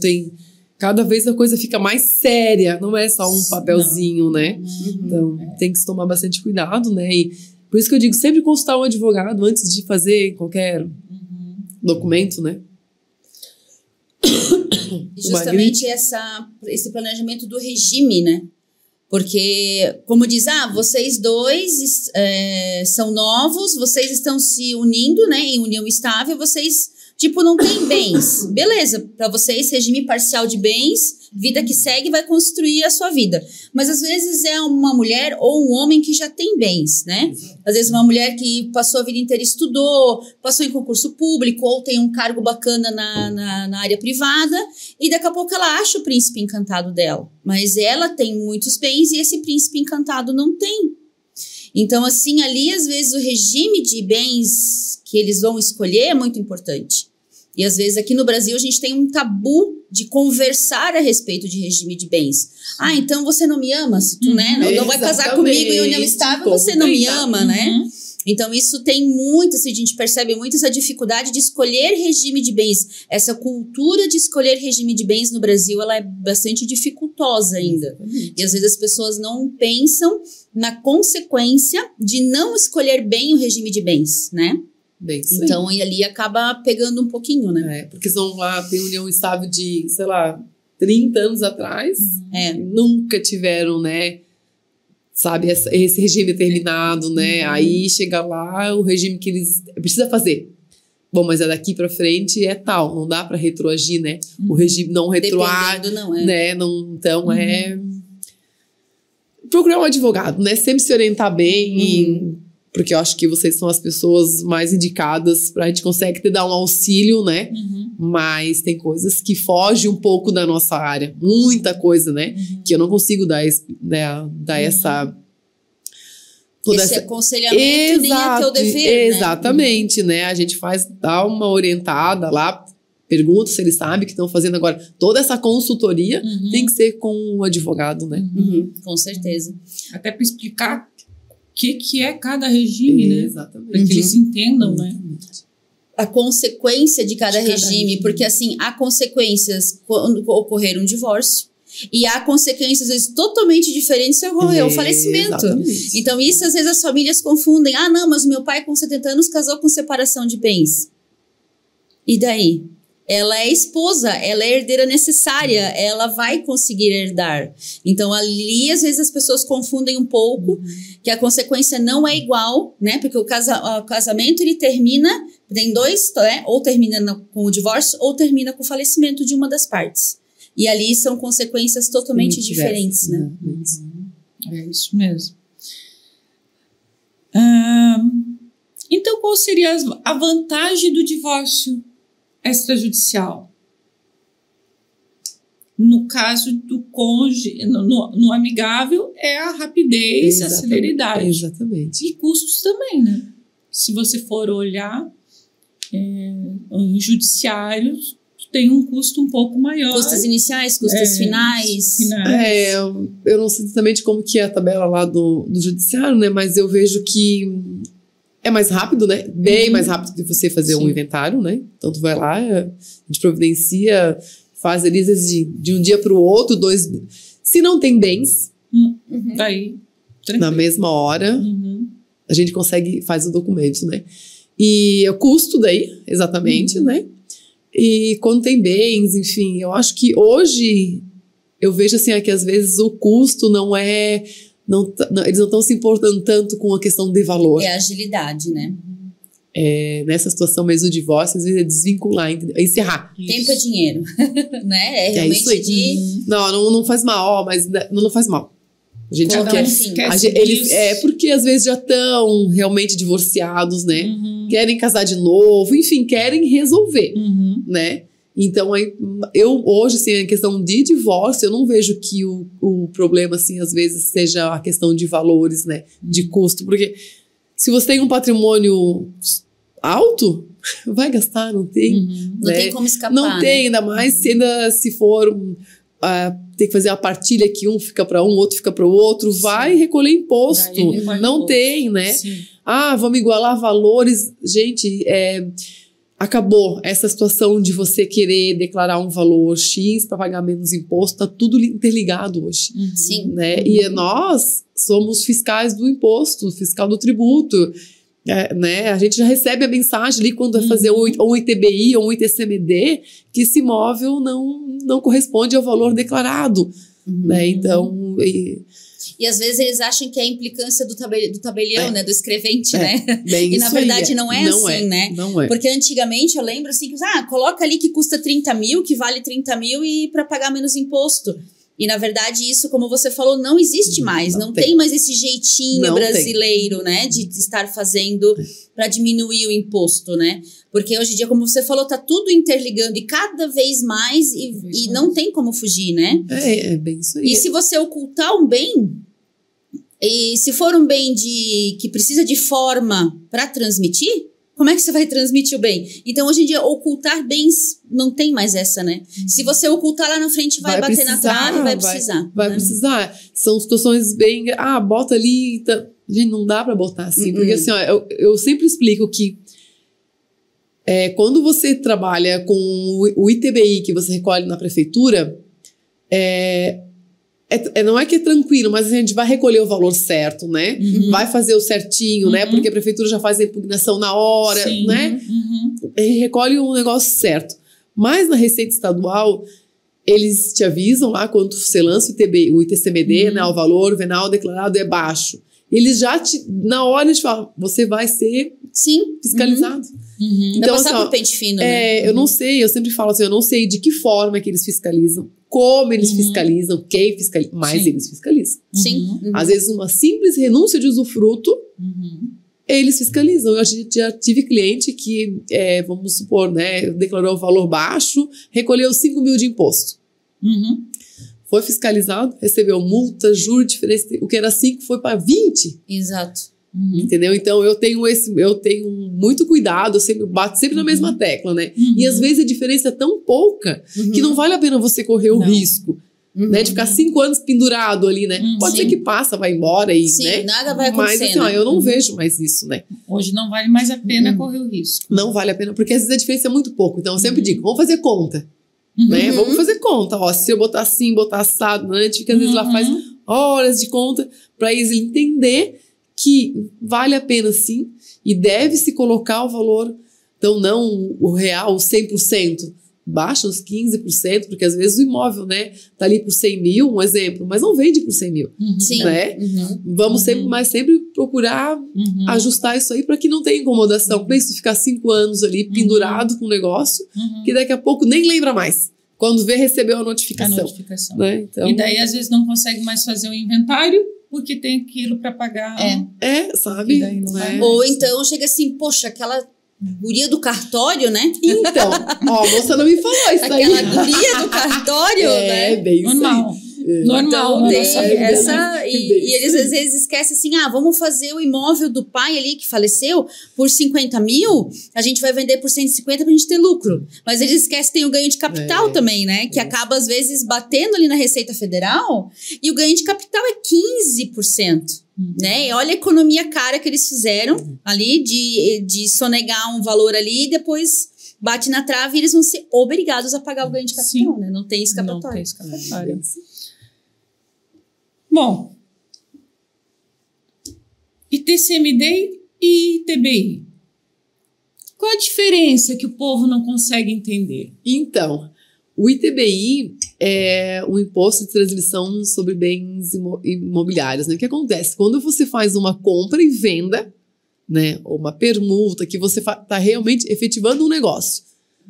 cada vez a coisa fica mais séria, não é só um papelzinho, né? Então, tem que se tomar bastante cuidado, né? E por isso que eu digo, sempre consultar um advogado antes de fazer qualquer documento, né? E justamente esse planejamento do regime, né? Porque, como diz, vocês dois são novos, vocês estão se unindo, né? Em união estável, vocês... não tem bens. Beleza, para vocês, regime parcial de bens, vida que segue, vai construir a sua vida. Mas às vezes é uma mulher ou um homem que já tem bens, né? Às vezes uma mulher que passou a vida inteira, estudou, passou em concurso público, ou tem um cargo bacana na área privada, e daqui a pouco ela acha o príncipe encantado dela. Mas ela tem muitos bens e esse príncipe encantado não tem. Então, assim, ali, às vezes, o regime de bens que eles vão escolher é muito importante. E, às vezes, aqui no Brasil, a gente tem um tabu de conversar a respeito de regime de bens. Então você não me ama? Se tu, não vai casar comigo em união estável, você não me ama, né? Então, isso tem muito, assim, a gente percebe muito essa dificuldade de escolher regime de bens. Essa cultura de escolher regime de bens no Brasil, ela é bastante dificultosa ainda. E, às vezes, as pessoas não pensam na consequência de não escolher bem o regime de bens, né? Então, e ali acaba pegando um pouquinho, né? Porque são lá, tem união estável de, 30 anos atrás. Nunca tiveram, né? Sabe, esse regime terminado, né? Aí chega lá, o regime que eles precisa fazer. Bom, mas daqui pra frente é tal, não dá pra retroagir, né? O regime não retroage, né? Não, então procurar um advogado, né? Sempre se orientar bem, porque eu acho que vocês são as pessoas mais indicadas pra gente conseguir te dar um auxílio, né? Mas tem coisas que fogem um pouco da nossa área. Muita coisa, né? Que eu não consigo dar essa... Esse aconselhamento nem é teu dever, exatamente, né? A gente dá uma orientada lá, pergunta se eles sabem que estão fazendo agora. Toda essa consultoria tem que ser com um advogado, né? Com certeza. Até para explicar o que é cada regime, né? Exatamente. Para que eles entendam, né? A consequência de cada regime, porque assim, há consequências quando ocorrer um divórcio, e há consequências, às vezes, totalmente diferentes se ocorrer o falecimento. Exatamente. Então, isso, às vezes, as famílias confundem. Não, mas o meu pai, com 70 anos, casou com separação de bens. E daí? Ela é esposa, ela é herdeira necessária, ela vai conseguir herdar. Então, ali, às vezes, as pessoas confundem um pouco, que a consequência não é igual, né? Porque o casamento, ele termina, tem dois, né? Ou termina com o divórcio, ou termina com o falecimento de uma das partes. E ali são consequências totalmente diferentes, né? É isso mesmo. Então, qual seria a vantagem do divórcio extrajudicial? No caso do cônjuge, no amigável, é a rapidez, a celeridade. Exatamente. E custos também, né? Se você for olhar em judiciários, tem um custo um pouco maior. Custos iniciais, custos finais. Eu não sei exatamente como que é a tabela lá do judiciário, né? Mas eu vejo que é mais rápido, né? Bem mais rápido que você fazer um inventário, né? Então, tu vai lá, a gente providencia, faz ali, às vezes, de um dia para o outro, 2... Se não tem bens, daí, na mesma hora, a gente faz o documento, né? E o custo daí, exatamente, né? E quando tem bens, enfim, eu acho que hoje eu vejo assim, que às vezes o custo não é... eles não estão se importando tanto com a questão de valor. É agilidade, né? Nessa situação mesmo do divórcio, às vezes é desvincular, entendeu? É encerrar. Tempo é dinheiro, né? É realmente isso aí. Não faz mal, mas não faz mal. A gente quer. Eles, porque às vezes já estão realmente divorciados, né? Querem casar de novo, enfim, querem resolver, né? Então, eu hoje, assim, em questão de divórcio, eu não vejo que o problema, assim, às vezes seja a questão de valores, né? De custo, porque se você tem um patrimônio alto, vai gastar, não tem. Não tem como escapar. Não tem, ainda mais se for tem que fazer a partilha que um fica para um, outro fica para o outro, vai recolher imposto. Não tem, né? Sim. Vamos igualar valores. Gente, acabou essa situação de você querer declarar um valor X para pagar menos imposto, tá tudo interligado hoje. Sim. Né? E nós somos fiscais do imposto, fiscal do tributo. Né? A gente já recebe a mensagem ali quando vai fazer um ITBI ou um ITCMD que esse imóvel não corresponde ao valor declarado. Né? Então... E às vezes eles acham que é a implicância do tabelião, né? Do escrevente, né? Bem, e na verdade não é assim, né? Não é. Porque antigamente eu lembro assim, que coloca ali que custa 30 mil, que vale 30 mil e para pagar menos imposto. E na verdade isso, como você falou, não existe mais. Não tem mais esse jeitinho brasileiro, né? De estar fazendo para diminuir o imposto, né? Porque hoje em dia, como você falou, tá tudo interligando e cada vez mais e não tem como fugir, né? É bem isso aí. E se você ocultar um bem, e se for um bem que precisa de forma para transmitir, como é que você vai transmitir o bem? Então, hoje em dia, ocultar bens não tem mais essa, né? Se você ocultar lá na frente, vai bater na trave, vai precisar. Vai precisar. São situações bem... bota ali... Tá. Gente, não dá pra botar assim. Porque assim, eu sempre explico que quando você trabalha com o ITBI que você recolhe na prefeitura, não é que é tranquilo, mas a gente vai recolher o valor certo, né? Vai fazer o certinho, né? Porque a prefeitura já faz a impugnação na hora, né? Recolhe um negócio certo. Mas na Receita Estadual, eles te avisam lá quando você lança o ITCMD, né? O valor venal declarado é baixo. Eles já na hora eles falam, você vai ser fiscalizado. Então, passar por pente fino, né? Eu não sei, eu sempre falo assim, eu não sei de que forma que eles fiscalizam, como eles fiscalizam, quem fiscaliza, mas eles fiscalizam. Às vezes uma simples renúncia de usufruto, eles fiscalizam. Eu já tive cliente que, vamos supor, né, declarou o valor baixo, recolheu 5 mil de imposto. Foi fiscalizado, recebeu multa, juros, diferença, o que era 5 foi para 20. Exato. Entendeu? Então eu tenho muito cuidado, eu sempre bato na mesma tecla, né? E às vezes a diferença é tão pouca que não vale a pena você correr o risco, né? De ficar 5 anos pendurado ali, né? Pode ser que passa, vai embora e, né? Nada vai acontecer. Mas assim, eu não vejo mais isso, né? Hoje não vale mais a pena correr o risco. Não vale a pena, porque às vezes a diferença é muito pouco. Então eu sempre digo, vamos fazer conta. Né? Vamos fazer conta. Se eu botar assim, botar assado, né? A gente fica às vezes lá faz horas de conta para eles entender que vale a pena sim e deve-se colocar o valor, então não o real, 100%, baixa os 15%, porque às vezes o imóvel, né, tá ali por 100 mil, um exemplo, mas não vende por 100 mil, né? Vamos sempre procurar ajustar isso aí para que não tenha incomodação, para isso ficar 5 anos ali pendurado com o negócio, que daqui a pouco nem lembra mais. Quando vê, recebeu a notificação. Né? Então, e daí, às vezes, não consegue mais fazer o inventário, porque tem aquilo para pagar. Sabe? Ou então chega assim, poxa, aquela guria do cartório, né? Então, a moça não me falou isso aí. Aquela guria do cartório, né? Bem normal. Isso aí. Normal, então, e eles às vezes esquecem assim, vamos fazer o imóvel do pai ali que faleceu por 50 mil, a gente vai vender por 150 pra gente ter lucro. Mas eles esquecem que tem o ganho de capital também, né? Que acaba às vezes batendo ali na Receita Federal e o ganho de capital é 15%. Né? E olha a economia cara que eles fizeram ali de sonegar um valor ali e depois bate na trave e eles vão ser obrigados a pagar o ganho de capital, né? Não tem escapatória. Não tem escapatória. Bom, ITCMD e ITBI. Qual a diferença que o povo não consegue entender? Então, o ITBI o imposto de transmissão sobre bens imobiliários, né? O que acontece? Quando você faz uma compra e venda, né, ou uma permuta, que você está realmente efetivando um negócio,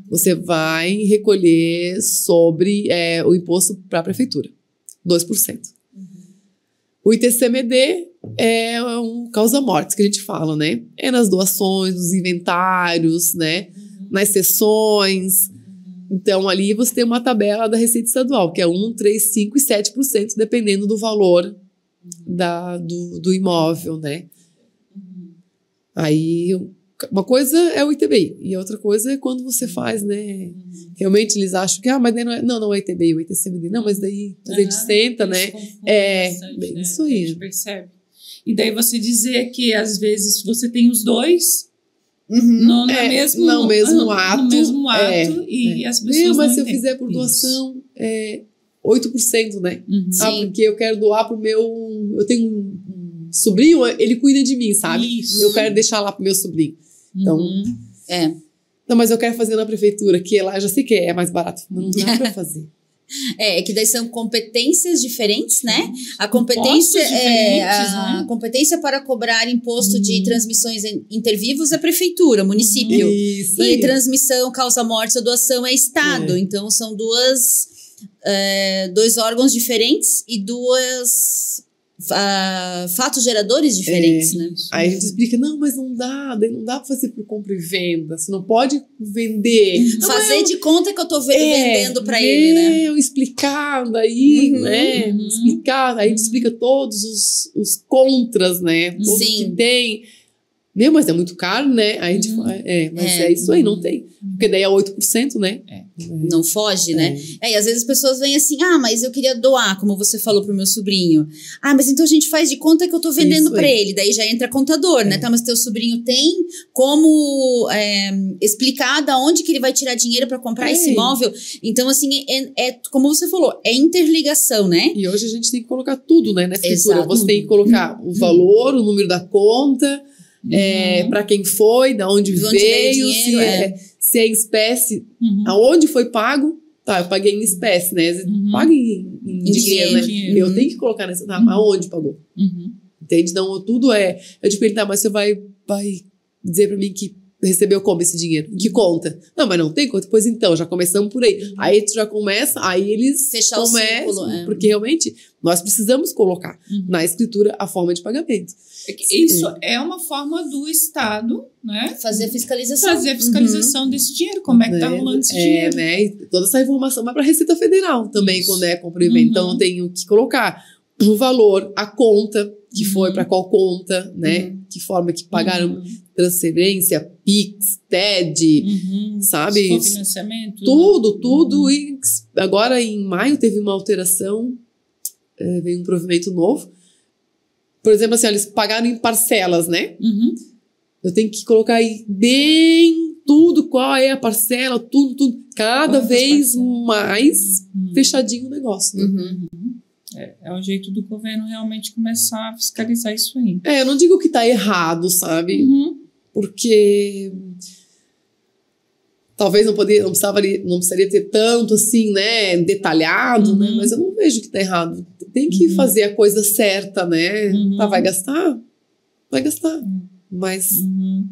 você vai recolher sobre o imposto para a prefeitura, 2%. O ITCMD é um causa-mortes que a gente fala, né? É nas doações, nos inventários, né? Nas cessões. Então, ali você tem uma tabela da Receita Estadual, que é 1%, 3%, 5% e 7%, dependendo do valor do imóvel, né? Aí, uma coisa é o ITBI, e outra coisa é quando você faz, né? Realmente eles acham que, mas daí não é ITBI, o ITCMD. Não, mas daí a gente senta, né? Bastante, isso né? aí. A gente percebe. E daí você dizer que, às vezes, você tem os dois no mesmo ato e as pessoas não mas se eu entendem. fizer por doação, 8%, né? Porque eu quero doar pro meu... Eu tenho um sobrinho, ele cuida de mim, sabe? Isso. Eu quero deixar lá pro meu sobrinho. Então... Não, mas eu quero fazer na prefeitura, que lá eu já sei que é mais barato. Mas não dá pra fazer. Que daí são competências diferentes, né? A competência a competência para cobrar imposto de transmissões intervivos é prefeitura, município. Isso aí. E transmissão, causa-morte ou doação é Estado. Então, são dois órgãos diferentes e fatos geradores diferentes, né? Aí a gente explica, não, mas não dá pra fazer por compra e venda, você não pode vender. Fazer de conta que eu tô vendendo pra ele, né? Eu explicar daí, né? Explicar, aí a gente explica todos os contras, né? Todos que tem. Mas é muito caro, né? Aí a gente fala, mas é isso aí, não tem. Porque daí é 8%, né? Não foge, né? E às vezes as pessoas vêm assim, mas eu queria doar, como você falou pro meu sobrinho. Mas então a gente faz de conta que eu tô vendendo pra ele. Daí já entra contador, né? Tá, mas teu sobrinho tem como explicar da onde que ele vai tirar dinheiro pra comprar esse imóvel. Então, assim, como você falou, é interligação, né? E hoje a gente tem que colocar tudo, né? Na escritura. Exato. Você tem que colocar o valor, o número da conta... para quem foi, da onde veio, dinheiro, se é em espécie, aonde foi pago. Tá, eu paguei em espécie, né? Paga em dinheiro, né? Eu tenho que colocar nessa. Aonde pagou? Entende? Então, tudo eu digo pra ele, mas você vai dizer pra mim que recebeu como esse dinheiro? Em que conta? Não, mas não tem conta? Pois então, já começamos por aí. Aí tu já começa, aí eles fechar começam, o círculo, porque realmente nós precisamos colocar na escritura a forma de pagamento. Isso é uma forma do Estado, né? Fazer a fiscalização. Desse dinheiro, como é que tá rolando esse dinheiro. Né? E toda essa informação vai para a Receita Federal também, quando é compra e venda. Então, eu tenho que colocar o valor, a conta, que foi para qual conta, né? Que forma que pagaram, transferência, PIX, TED, sabe? Financiamento. Tudo. E agora, em maio, teve uma alteração, veio um provimento novo. Por exemplo, assim, eles pagaram em parcelas, né? Eu tenho que colocar aí bem tudo, qual é a parcela, tudo. Cada vez mais fechadinho o negócio, né? É o jeito do governo realmente começar a fiscalizar isso aí. Eu não digo que tá errado, sabe? Porque talvez não precisaria ter tanto assim, né, detalhado, né? Mas eu não vejo que tá errado. Tem que fazer a coisa certa, né? Vai gastar? Vai gastar. Mas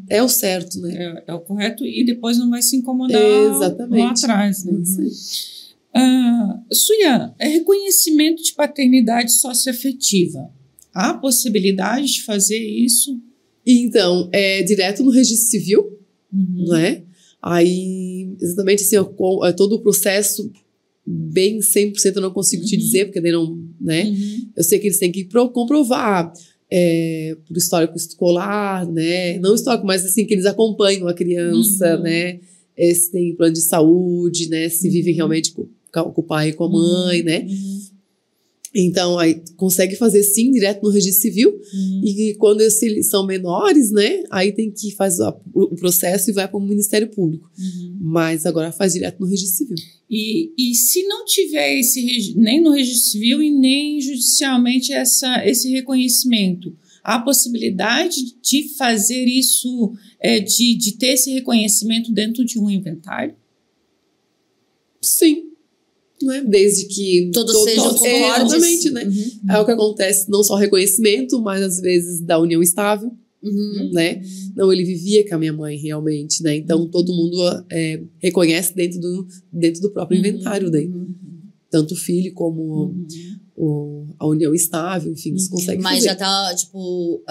é o certo, né? É o correto e depois não vai se incomodar lá atrás, né? Suyan, reconhecimento de paternidade socioafetiva. Há possibilidade de fazer isso? Então, é direto no registro civil, né? Aí, exatamente assim, todo o processo, bem 100% eu não consigo te dizer, porque daí não, né? Eu sei que eles têm que comprovar por histórico escolar, né? Não histórico, mas assim, que eles acompanham a criança, né? Se tem plano de saúde, né? Se vivem realmente com o pai e com a mãe, né? Então, aí consegue fazer sim, direto no registro civil. E quando eles são menores, né? Aí tem que fazer o processo e vai para o Ministério Público. Mas agora faz direto no registro civil. E se não tiver nem no registro civil e nem judicialmente esse reconhecimento, há possibilidade de fazer isso, de ter esse reconhecimento dentro de um inventário? Sim. né? Desde que todos sejam concordes. Exatamente, né? É o que acontece, não só reconhecimento, mas às vezes da união estável, né? Não, ele vivia com a minha mãe realmente, né? Então todo mundo reconhece dentro do próprio inventário, né? Tanto o filho como a união estável, enfim, você consegue Mas fazer. já tá, tipo,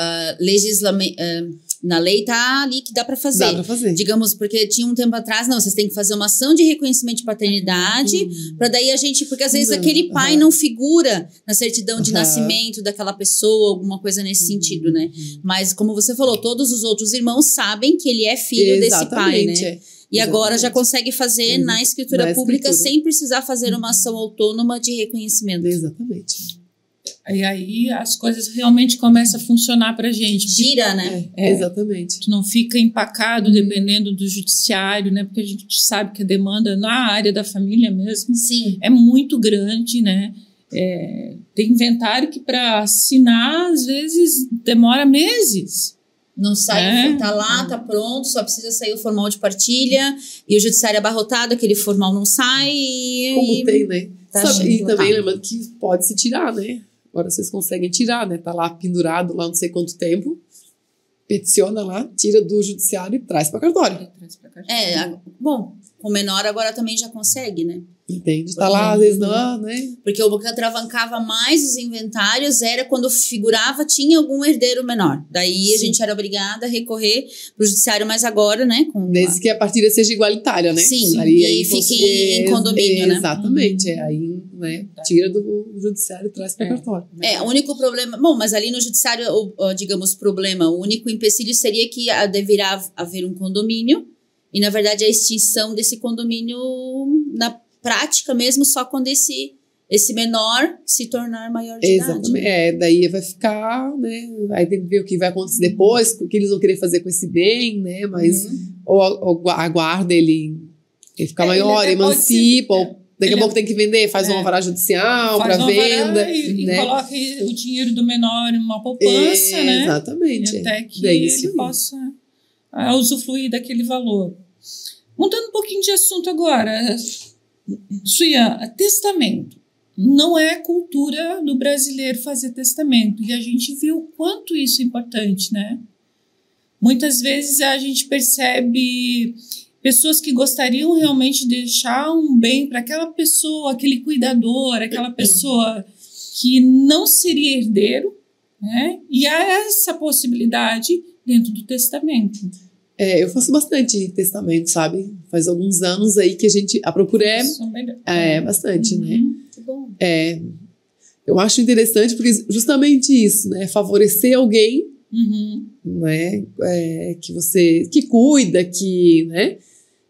na lei tá ali que dá pra fazer. Dá pra fazer. Digamos, porque tinha um tempo atrás, não, vocês têm que fazer uma ação de reconhecimento de paternidade, pra daí a gente, porque às vezes aquele pai não figura na certidão de nascimento daquela pessoa, alguma coisa nesse sentido, né? Mas, como você falou, todos os outros irmãos sabem que ele é filho desse pai, né? E agora já consegue fazer na escritura pública sem precisar fazer uma ação autônoma de reconhecimento. Exatamente. E aí as coisas realmente começam a funcionar pra gente. Gira, né? Exatamente. Tu não fica empacado dependendo do judiciário, né? Porque a gente sabe que a demanda na área da família mesmo é muito grande, né? Tem inventário que para assinar, às vezes, demora meses. Não sai, tá lá, tá pronto, só precisa sair o formal de partilha e o judiciário é abarrotado, aquele formal não sai. Como tem, né? Tá E também lembrando que pode se tirar, né? Agora vocês conseguem tirar, né? Tá lá pendurado lá não sei quanto tempo, peticiona lá, tira do judiciário e traz para cartório. Bom, com menor agora também já consegue, né? Entende? Tá lá, às vezes não, né? Porque o que atravancava mais os inventários era quando figurava, tinha algum herdeiro menor. Daí a gente era obrigada a recorrer pro judiciário, mas agora, né? Desde que a partilha seja igualitária, né? Sim, aí fique em condomínio, né? Exatamente, aí, né? Tira do judiciário e traz para cartório. O único problema... Bom, mas ali no judiciário, digamos, o único empecilho seria que deverá haver um condomínio e, na verdade, a extinção desse condomínio na prática mesmo só quando esse menor se tornar maior de idade. Exatamente. Daí vai ficar, né? Aí tem que ver o que vai acontecer depois, o que eles vão querer fazer com esse bem, né? Mas ou aguarda ele ficar maior, emancipa, ou daqui a pouco tem que vender, faz uma alvará judicial para venda. E coloca o dinheiro do menor em uma poupança, né? Exatamente. Até que ele possa usufruir daquele valor. Mudando um pouquinho de assunto agora, Suyan, testamento. Não é cultura do brasileiro fazer testamento. E a gente viu o quanto isso é importante, né? Muitas vezes a gente percebe pessoas que gostariam realmente de deixar um bem para aquela pessoa, aquele cuidador, aquela pessoa que não seria herdeiro, né? E há essa possibilidade dentro do testamento. Eu faço bastante testamento, sabe? Faz alguns anos aí que a procura é bastante, né? Que bom. Eu acho interessante porque justamente isso, né? Favorecer alguém, né? Que cuida, que, né?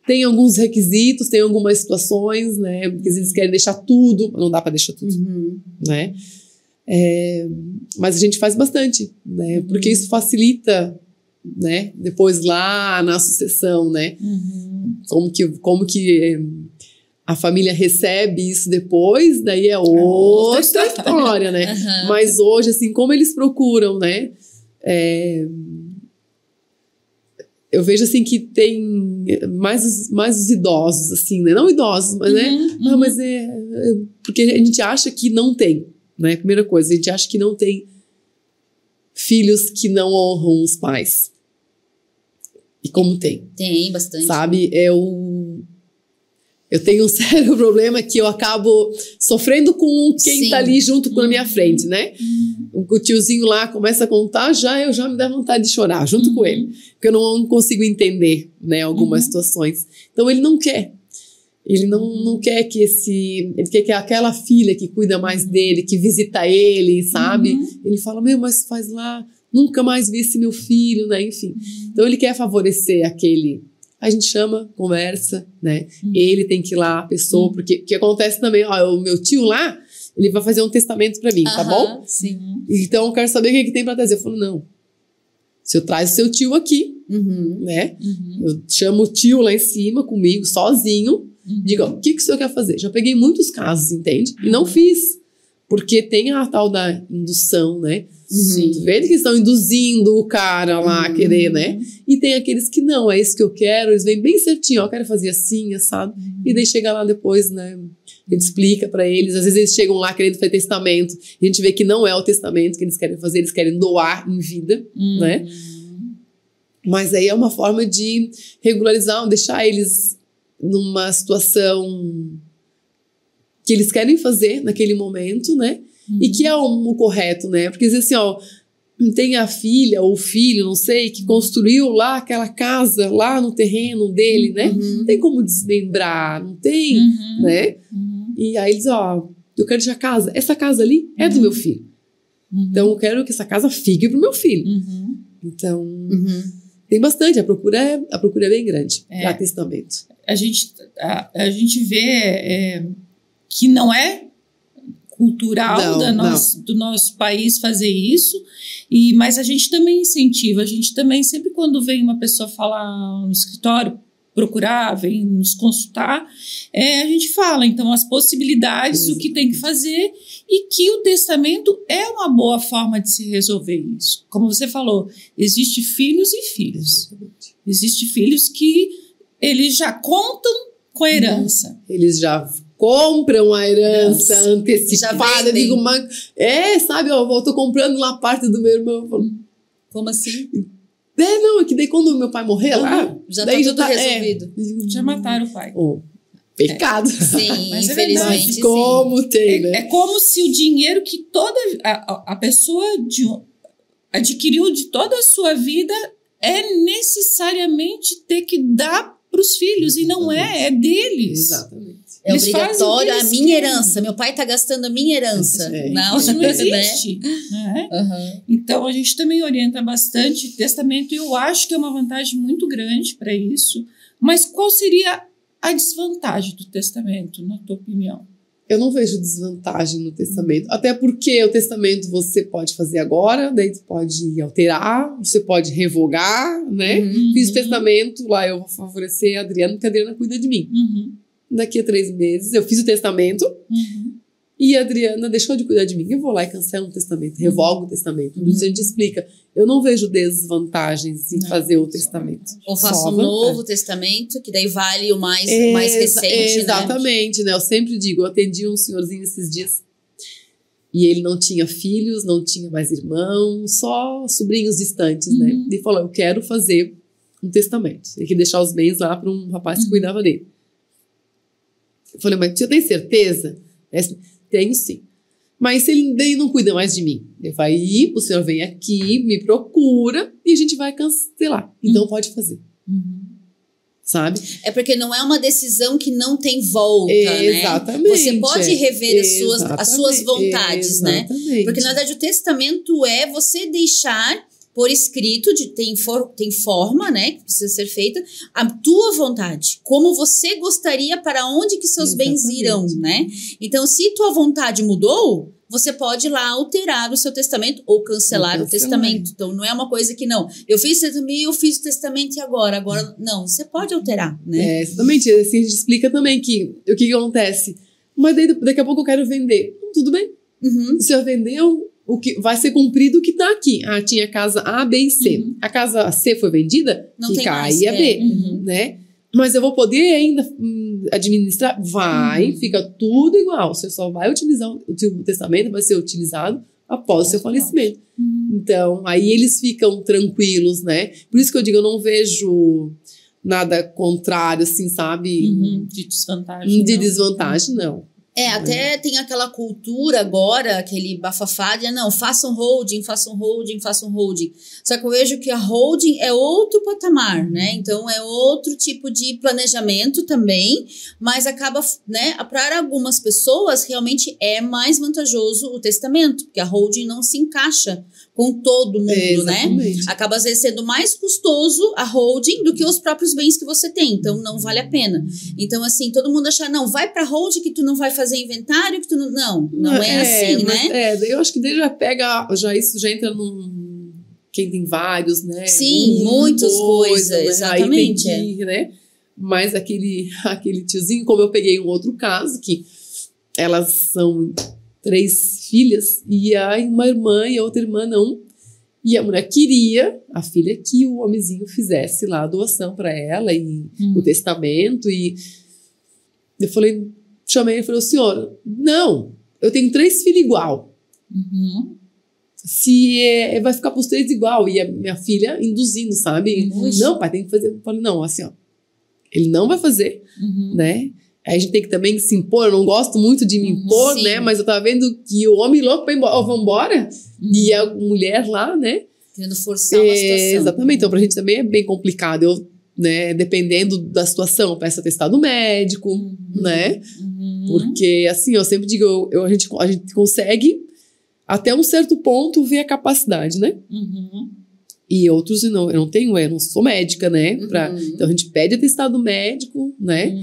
Tem alguns requisitos, tem algumas situações, né? Porque eles querem deixar tudo, mas não dá para deixar tudo, né? Mas a gente faz bastante, né? Porque isso facilita, né? Depois lá na sucessão, né? Como que a família recebe isso depois, daí é outra história, né? Mas hoje, assim, como eles procuram, né? Eu vejo, assim, que tem mais os idosos, assim, né? Não idosos, mas, né? Não, mas porque a gente acha que não tem, né? Primeira coisa, a gente acha que não tem filhos que não honram os pais. E como tem. Tem bastante. Sabe? Eu tenho um sério problema que eu acabo sofrendo com quem tá ali junto com a minha frente, né? O tiozinho lá começa a contar, eu já me dá vontade de chorar junto com ele. Porque eu não consigo entender, né, algumas situações. Então ele não quer. Ele não quer que ele quer que aquela filha que cuida mais dele, que visita ele, sabe? Ele fala, mas faz lá, nunca mais vi esse meu filho, né? Enfim. Então ele quer favorecer aquele. A gente chama, conversa, né? Ele tem que ir lá, a pessoa, porque o que acontece também, o meu tio lá, ele vai fazer um testamento pra mim, tá bom? Sim. Então eu quero saber o que tem pra trazer. Eu falo, não. Se eu traz o seu tio aqui, né? Eu chamo o tio lá em cima comigo, sozinho. Digo, o que o senhor quer fazer? Já peguei muitos casos, entende? E não fiz. Porque tem a tal da indução, né? Tu vê que estão induzindo o cara lá a querer, né? E tem aqueles que não, é isso que eu quero. Eles vêm bem certinho, eu quero fazer assim, assado. E daí chega lá depois, né? A gente explica para eles. Às vezes eles chegam lá querendo fazer testamento. E a gente vê que não é o testamento que eles querem fazer. Eles querem doar em vida, né? Mas aí é uma forma de regularizar, deixar eles numa situação que eles querem fazer naquele momento, né? E que é o correto, né? Porque às vezes assim, ó, tem a filha ou o filho, não sei, que construiu lá aquela casa lá no terreno dele, né? Não tem como desmembrar, não tem, né? E aí eles, ó, eu quero deixar a casa. Essa casa ali é do meu filho. Então eu quero que essa casa fique pro meu filho. Então, tem bastante. A procura é bem grande para testamento. A gente vê que não é cultural do nosso país fazer isso, mas a gente também incentiva. A gente também, sempre quando vem uma pessoa falar no escritório, procurar, vem nos consultar, a gente fala, então, as possibilidades, o que tem que fazer, e que o testamento é uma boa forma de se resolver isso. Como você falou, existe filhos e filhos. Existem filhos que eles já contam com a herança. Eles já compram a herança antecipada. Digo, sabe, eu tô comprando lá a parte do meu irmão. Como assim? Não, é que daí quando meu pai morrer lá, já tá tudo resolvido. Já mataram o pai. Pecado. Sim, mas infelizmente sim. Como tem, né? É como se o dinheiro que toda a pessoa adquiriu de toda a sua vida é necessariamente ter que dar para os filhos, e não é deles. Exatamente. É obrigatório a minha herança. Meu pai está gastando a minha herança. Não, isso não existe. Né? Então, a gente também orienta bastante testamento, e eu acho que é uma vantagem muito grande para isso. Mas qual seria a desvantagem do testamento, na tua opinião? Eu não vejo desvantagem no testamento. Até porque o testamento você pode fazer agora, daí você pode alterar, você pode revogar, né? Fiz o testamento, lá eu vou favorecer a Adriana, porque a Adriana cuida de mim. Daqui a 3 meses, eu fiz o testamento e a Adriana deixou de cuidar de mim. Eu vou lá e cancelo o testamento, revogo o testamento. A gente explica. Eu não vejo desvantagens em fazer o testamento. Ou faço um novo testamento, que daí vale o mais recente, exatamente, né? Eu sempre digo, eu atendi um senhorzinho esses dias e ele não tinha filhos, não tinha mais irmãos, só sobrinhos distantes, né? Ele falou, eu quero fazer um testamento. Ele queria deixar os bens lá para um rapaz que cuidava dele. Eu falei, mas você tem certeza? Tenho sim. Mas se ele daí não cuida mais de mim, ele vai ir, o senhor vem aqui, me procura e a gente vai cancelar. Então pode fazer. Sabe? É porque não é uma decisão que não tem volta, exatamente, né? Você pode rever as suas vontades, né? Porque, na verdade, o testamento é você deixar por escrito, tem forma, né, que precisa ser feita, a tua vontade, como você gostaria, para onde que seus bens irão, né? Então, se tua vontade mudou, você pode ir lá alterar o seu testamento ou cancelar o testamento. Então, não é uma coisa que não, eu fiz o testamento e agora não, você pode alterar, né? Exatamente, assim a gente explica também que o que acontece, mas daí, daqui a pouco eu quero vender, tudo bem, o senhor vendeu, o que vai ser cumprido o que está aqui. Tinha casa A, B e C. A casa C foi vendida, não fica A e a B, né? Mas eu vou poder ainda administrar? Vai, fica tudo igual. Você só vai utilizar, o testamento vai ser utilizado após o seu falecimento. Então, aí eles ficam tranquilos, né? Por isso que eu digo, eu não vejo nada contrário, assim, sabe? De desvantagem. De desvantagem, não. Até tem aquela cultura agora, aquele bafafá de, não, façam holding. Só que eu vejo que a holding é outro patamar, né? Então, é outro tipo de planejamento também, mas acaba, né, para algumas pessoas, realmente é mais vantajoso o testamento, porque a holding não se encaixa com todo mundo, né? Acaba, às vezes, sendo mais custoso a holding do que os próprios bens que você tem, então não vale a pena. Então, assim, todo mundo acha, não, vai pra holding que tu não vai fazer inventário, que tu não é assim, né? Eu acho que daí isso já entra num... Quem tem vários, né? Sim, muitas coisas, né? exatamente. Aí tem né? Mas aquele tiozinho, como eu peguei um outro caso, que elas são 3 filhas, e aí uma irmã e a outra irmã não. E a mulher queria, a filha, que o homenzinho fizesse lá a doação para ela, e o testamento, e eu falei, chamei ele e falei, senhor, não, eu tenho 3 filhos igual. Vai ficar pros 3 igual. E a minha filha induzindo, sabe? Não, pai, tem que fazer. Eu falei, não, assim, ó, ele não vai fazer, né? Aí a gente tem que também se impor. Eu não gosto muito de me impor, né? Mas eu tava vendo que o homem louco vai embora, vambora. E a mulher lá, né? Querendo forçar uma situação. Exatamente. Então, pra gente também é bem complicado. Eu, né, dependendo da situação, peço atestado médico, né? Porque, assim, eu sempre digo, a gente consegue, até um certo ponto, ver a capacidade, né? E outros, eu não sou médica, né? Então, a gente pede atestado médico, né?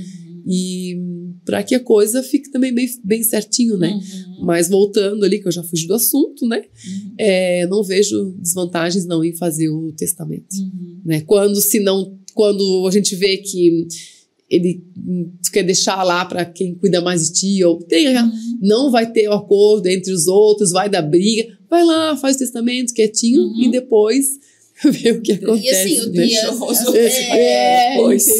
E para que a coisa fique também bem certinho, né? Mas voltando ali, que eu já fugi do assunto, né? Não vejo desvantagens não em fazer o testamento, né? Quando a gente vê que ele quer deixar lá para quem cuida mais de ti, ou não vai ter o acordo entre os outros, vai dar briga, vai lá, faz o testamento quietinho e depois ver o que acontece. E assim,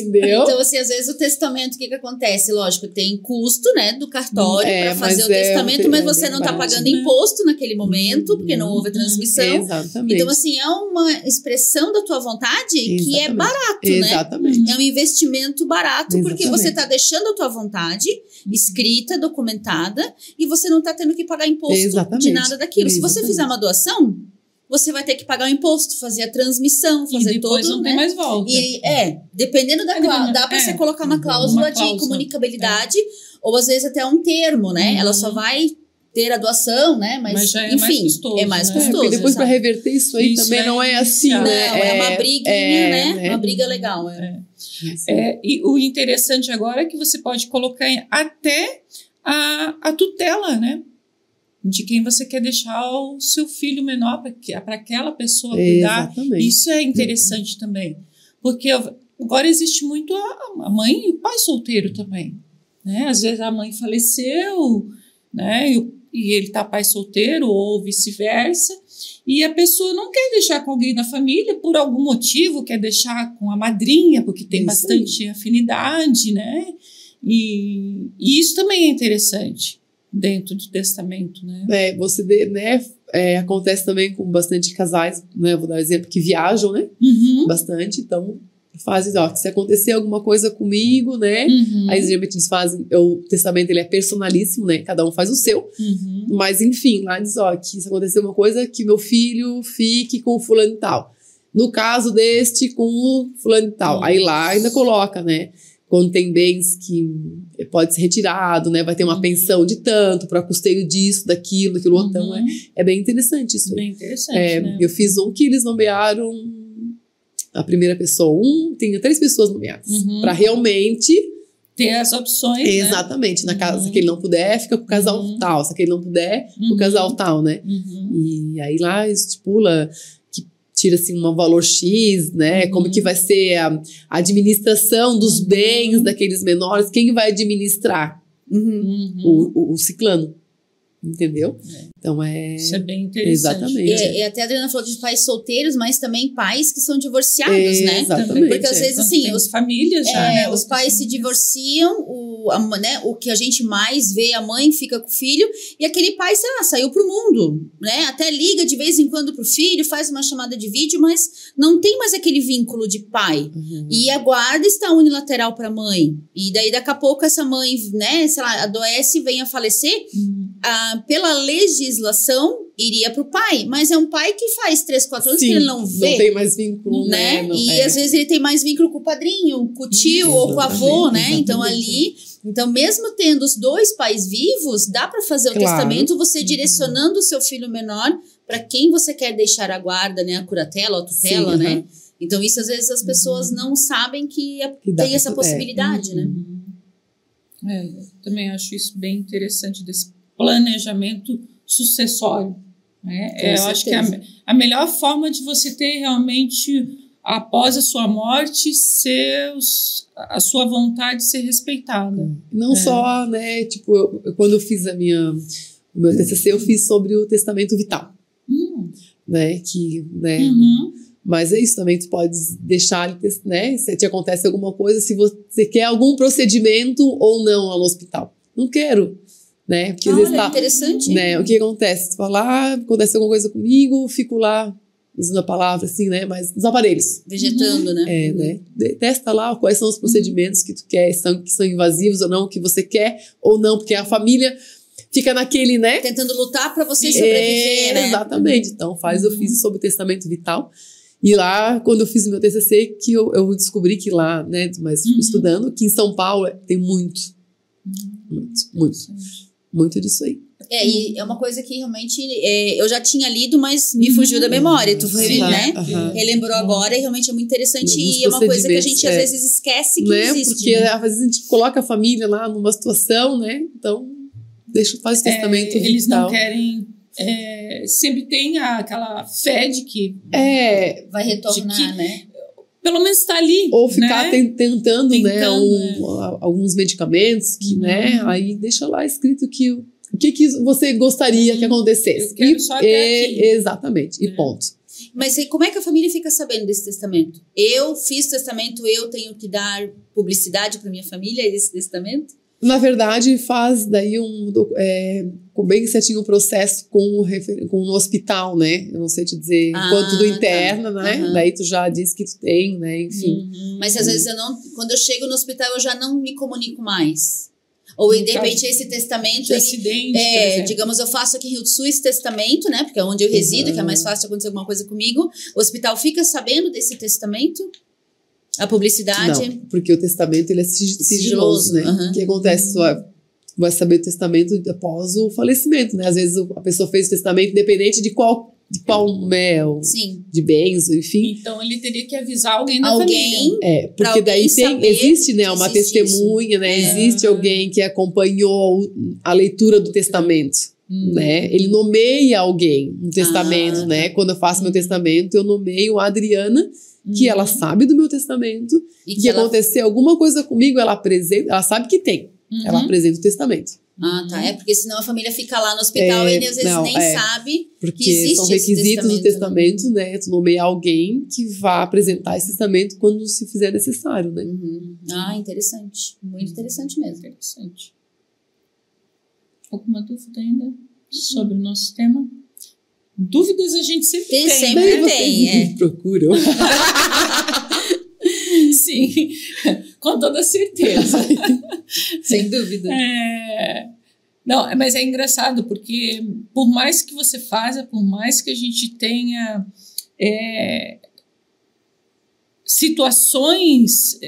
entendeu? Então, assim, às vezes o testamento, o que acontece? Lógico, tem custo, né, do cartório para fazer o testamento, mas você não está pagando imposto naquele momento, porque não houve a transmissão. Exatamente. Então, assim, é uma expressão da tua vontade que é barato, né? Exatamente. É um investimento barato, porque você está deixando a tua vontade escrita, documentada, e você não está tendo que pagar imposto de nada daquilo. Se você fizer uma doação, você vai ter que pagar o imposto, fazer a transmissão, fazer e depois todo, não tem mais volta. E dependendo da cláusula, dá para você colocar uma cláusula de comunicabilidade, ou às vezes até um termo, né? Ela só vai ter a doação, né? Mas já enfim, é mais custoso. Porque depois para reverter isso aí também não é assim, não, né? É uma briguinha, né? Uma briga legal. E o interessante agora é que você pode colocar até a tutela, né? De quem você quer deixar o seu filho menor para aquela pessoa cuidar. Exatamente. Isso é interessante também. Porque agora existe muito a mãe e o pai solteiro também. Né? Às vezes a mãe faleceu, né? E ele está pai solteiro, ou vice-versa. E a pessoa não quer deixar com alguém da família por algum motivo, quer deixar com a madrinha, porque tem bastante afinidade, né? E isso também é interessante dentro do testamento, né? Acontece também com bastante casais, né? Vou dar um exemplo, que viajam, né? Bastante, então fazem, se acontecer alguma coisa comigo, né? Aí geralmente eles fazem, o testamento ele é personalíssimo, né? Cada um faz o seu, mas enfim, lá diz, que se acontecer uma coisa, que meu filho fique com o fulano e tal. No caso deste, com o fulano e tal. Aí lá ainda coloca, né? Quando tem bens que pode ser retirado, né? Vai ter uma pensão de tanto para custeio disso, daquilo outro. Então, é bem interessante isso aí. Bem interessante, né? Eu fiz um que eles nomearam a primeira pessoa. Tinha 3 pessoas nomeadas. Para realmente ter as opções, exatamente. Na casa, se aquele não puder, fica com o casal tal. Se aquele não puder, com o casal tal, né? E aí lá estipula... tira assim um valor X, né? Como que vai ser a administração dos bens daqueles menores, quem vai administrar? O ciclano, entendeu? Então isso é bem interessante. Exatamente. E até a Adriana falou de pais solteiros, mas também pais que são divorciados, né? Exatamente. Porque às vezes assim, os famílias já, né? Os pais se divorciam, o que a gente mais vê, a mãe fica com o filho, e aquele pai, sei lá, saiu pro mundo, né? Até liga de vez em quando pro filho, faz uma chamada de vídeo, mas não tem mais aquele vínculo de pai. E a guarda está unilateral pra mãe. E daí, daqui a pouco, essa mãe, né, sei lá, adoece, vem a falecer, pela legislação, iria pro pai, mas é um pai que faz 3, 4 anos que ele não vê. Não tem mais vínculo, né? Às vezes ele tem mais vínculo com o padrinho, com o tio ou com o avô, né? Então então mesmo tendo os 2 pais vivos, dá para fazer o testamento, você direcionando o seu filho menor para quem você quer deixar a guarda, né? A curatela, a tutela, né? Então isso às vezes as pessoas não sabem que tem essa possibilidade, né? Eu também acho isso bem interessante, desse planejamento sucessório. Eu acho que é a melhor forma de você ter realmente, após a sua morte, a sua vontade ser respeitada. Não só, né, tipo, quando eu fiz o meu TCC, eu fiz sobre o testamento vital, né, mas é isso também, tu pode deixar, né, se te acontece alguma coisa, se você quer algum procedimento ou não lá no hospital. não quero, né? Porque às vezes interessante. Né? O que acontece? Você fala, acontece alguma coisa comigo, fico lá, usando a palavra assim, né? Mas nos aparelhos. Vegetando, né? Né? Testa lá quais são os procedimentos que tu quer, que são invasivos ou não, que você quer ou não, porque a família fica naquele, né? Tentando lutar para você sobreviver, né? Exatamente. Então, eu fiz sobre o testamento vital. E lá, quando eu fiz o meu TCC, que eu descobri que lá, né, mas estudando, que em São Paulo tem muito disso aí. E é uma coisa que realmente eu já tinha lido, mas me fugiu da memória. Tu foi, né? Relembrou agora e realmente é muito interessante. E é uma coisa que a gente às vezes esquece que né? existe. Porque às vezes a gente coloca a família lá numa situação, né? Então, faz o testamento vital. Eles não querem... sempre tem aquela fé de que vai retornar, né? Pelo menos está ali. Ou ficar tentando, né? Alguns medicamentos que, né? Aí deixa lá escrito o que você gostaria que acontecesse. Eu quero só até aqui. Exatamente. E ponto. Mas como é que a família fica sabendo desse testamento? Eu fiz testamento, eu tenho que dar publicidade para minha família desse testamento? Na verdade, faz daí bem certinho o processo com o hospital, né? Eu não sei te dizer quanto do interna, né? Daí tu já diz que tu tem, né? Enfim. Mas às vezes quando eu chego no hospital, eu já não me comunico mais. Ou de repente esse testamento, digamos, eu faço aqui em Rio do Sul esse testamento, né? Porque é onde eu resido, que é mais fácil acontecer alguma coisa comigo. O hospital fica sabendo desse testamento? A publicidade? Não, porque o testamento ele é sigiloso, né? O que acontece? Tu vai saber o testamento após o falecimento, né? Às vezes a pessoa fez o testamento independente de qual mel, de bens, enfim. Então ele teria que avisar alguém da família. Porque daí existe, né, uma testemunha, né? Existe alguém que acompanhou a leitura do testamento, né? Ele nomeia alguém no testamento, né? Quando eu faço meu testamento, eu nomeio a Adriana, que ela sabe do meu testamento e que acontecer alguma coisa comigo, ela sabe que tem. Ela apresenta o testamento. Porque senão a família fica lá no hospital e às vezes nem sabe porque que existe são requisitos do testamento, né? Tu nomeia alguém que vá apresentar esse testamento quando se fizer necessário, né? Interessante. Muito interessante mesmo. Interessante. Alguma dúvida ainda sobre o nosso tema? Dúvidas a gente sempre tem. Sempre tem, procuram. Sim, com toda certeza. Sem dúvida. Não, mas é engraçado, porque por mais que você faça, por mais que a gente tenha situações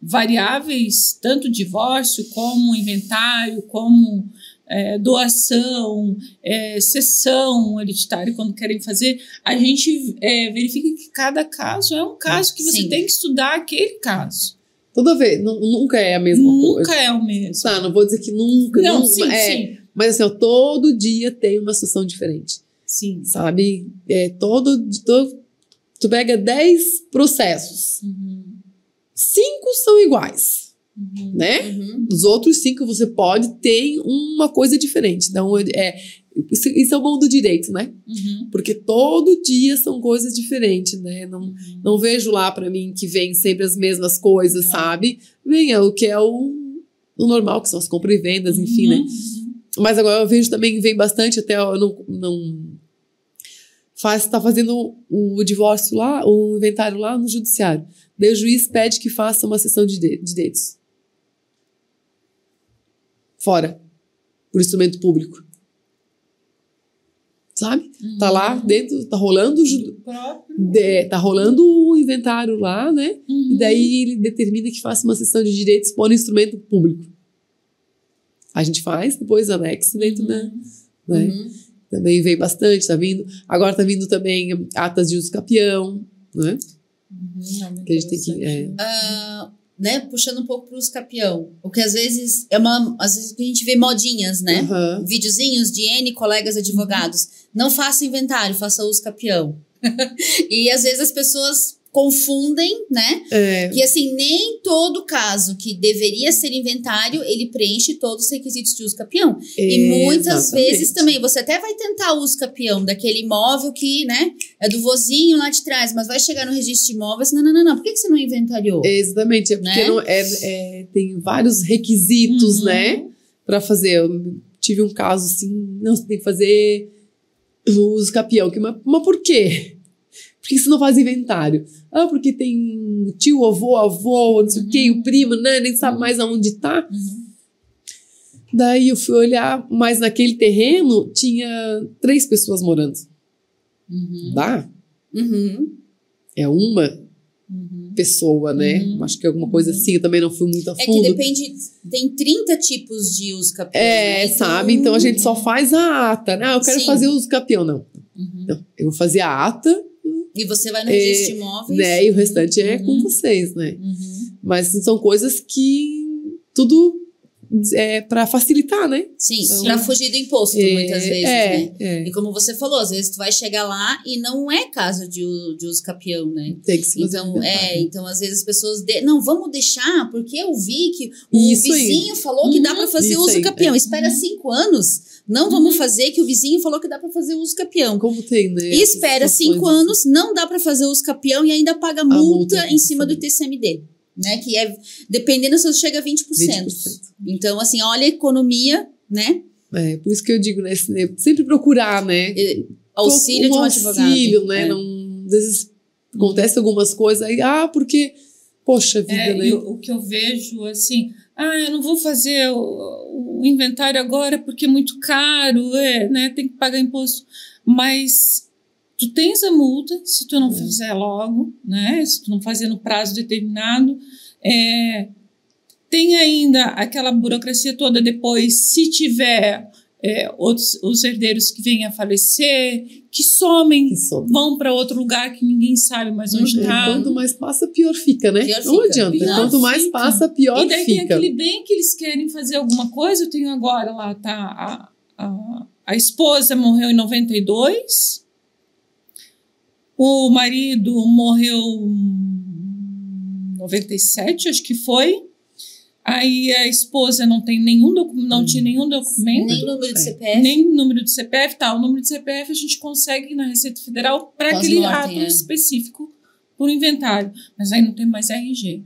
variáveis, tanto divórcio como inventário, como doação, cessão hereditária, quando querem fazer, a gente verifica que cada caso é um caso que você tem que estudar aquele caso. Toda vez, nunca é a mesma coisa. Nunca é o mesmo. Não vou dizer que nunca. Não, sim. Mas assim, todo dia tem uma situação diferente. Sim. Sabe? Tu pega 10 processos. 5 são iguais. Né? Os outros 5 você pode ter uma coisa diferente. Então, isso é o bom do direito, né? Porque todo dia são coisas diferentes, né? Não vejo lá pra mim que vem sempre as mesmas coisas, sabe? Vem o que é o normal, que são as compras e vendas, enfim, né? Mas agora eu vejo também, vem bastante, até eu tá fazendo o divórcio lá, o inventário lá no judiciário. Daí o juiz pede que faça uma sessão de direitos. Fora. Por instrumento público. Sabe? Tá lá dentro, tá rolando o inventário lá, né? E daí ele determina que faça uma sessão de direitos por instrumento público. A gente faz, depois anexa dentro da... Né? Também vem bastante, tá vindo. Agora tá vindo também atas de uso capião, né? Que a gente tem que... né, puxando um pouco para os capião, porque às vezes às vezes a gente vê modinhas, né? Videozinhos de N colegas advogados. Não faça inventário, faça uso capião. E às vezes as pessoas confundem, né? Que assim, nem todo caso que deveria ser inventário, ele preenche todos os requisitos de uso capião. E muitas vezes também, você até vai tentar o uso capião daquele imóvel que, né, é do vozinho lá de trás, mas vai chegar no registro de imóveis, não, por que você não inventariou? Exatamente, porque tem vários requisitos, né? para fazer. Eu tive um caso assim, não, você tem que fazer o uso capião. Mas por quê? Por que você não faz inventário? Ah, porque tem tio, avô, não sei o quê, o primo, né, nem sabe mais aonde tá. Daí eu fui olhar, mas naquele terreno tinha 3 pessoas morando. Dá? É uma pessoa, né? Acho que alguma coisa assim, eu também não fui muito a fundo. É que depende, tem 30 tipos de uso capião. É, né? sabe? Então a gente só faz a ata, né? Eu quero fazer uso capião, não. Não. Eu vou fazer a ata. E você vai no registro de imóveis. Né? E o restante é com vocês, né? Mas são coisas que tudo é para facilitar, né? Sim, para fugir do imposto, muitas vezes, né? É. E como você falou, às vezes tu vai chegar lá e não é caso de uso capião, né? Tem que se fazer então às vezes as pessoas não, vamos deixar, porque eu vi que o vizinho falou que dá para fazer uso capião. Espera 5 anos. Não vamos fazer, que o vizinho falou que dá para fazer uso capião. Como tem, né? E espera 5 anos, não dá para fazer uso capião e ainda paga multa em cima do ITCMD. Né, que é, dependendo se você chega a 20%. Então, assim, olha a economia, né? É, por isso que eu digo, né? Sempre procurar, né? Auxílio de um advogado. Auxílio, né? Não, às vezes acontece algumas coisas aí, porque, poxa vida, né? O que eu vejo, assim, eu não vou fazer o inventário agora porque é muito caro, né? Tem que pagar imposto. Mas tu tens a multa, se tu não fizer logo, né? Se tu não fazer no prazo determinado. Tem ainda aquela burocracia toda depois, se tiver os herdeiros que vêm a falecer, que somem. Vão para outro lugar que ninguém sabe mais onde está. Quanto mais passa, pior fica, né? Não adianta. Quanto mais passa, pior fica. E daí tem aquele bem que eles querem fazer alguma coisa. Eu tenho agora lá, tá? A esposa morreu em 92. O marido morreu em 97, acho que foi. Aí a esposa não tem não tinha nenhum documento. Nem número de CPF. Nem número de CPF. O número de CPF a gente consegue na Receita Federal para aquele ato específico por inventário. Mas aí não tem mais RG.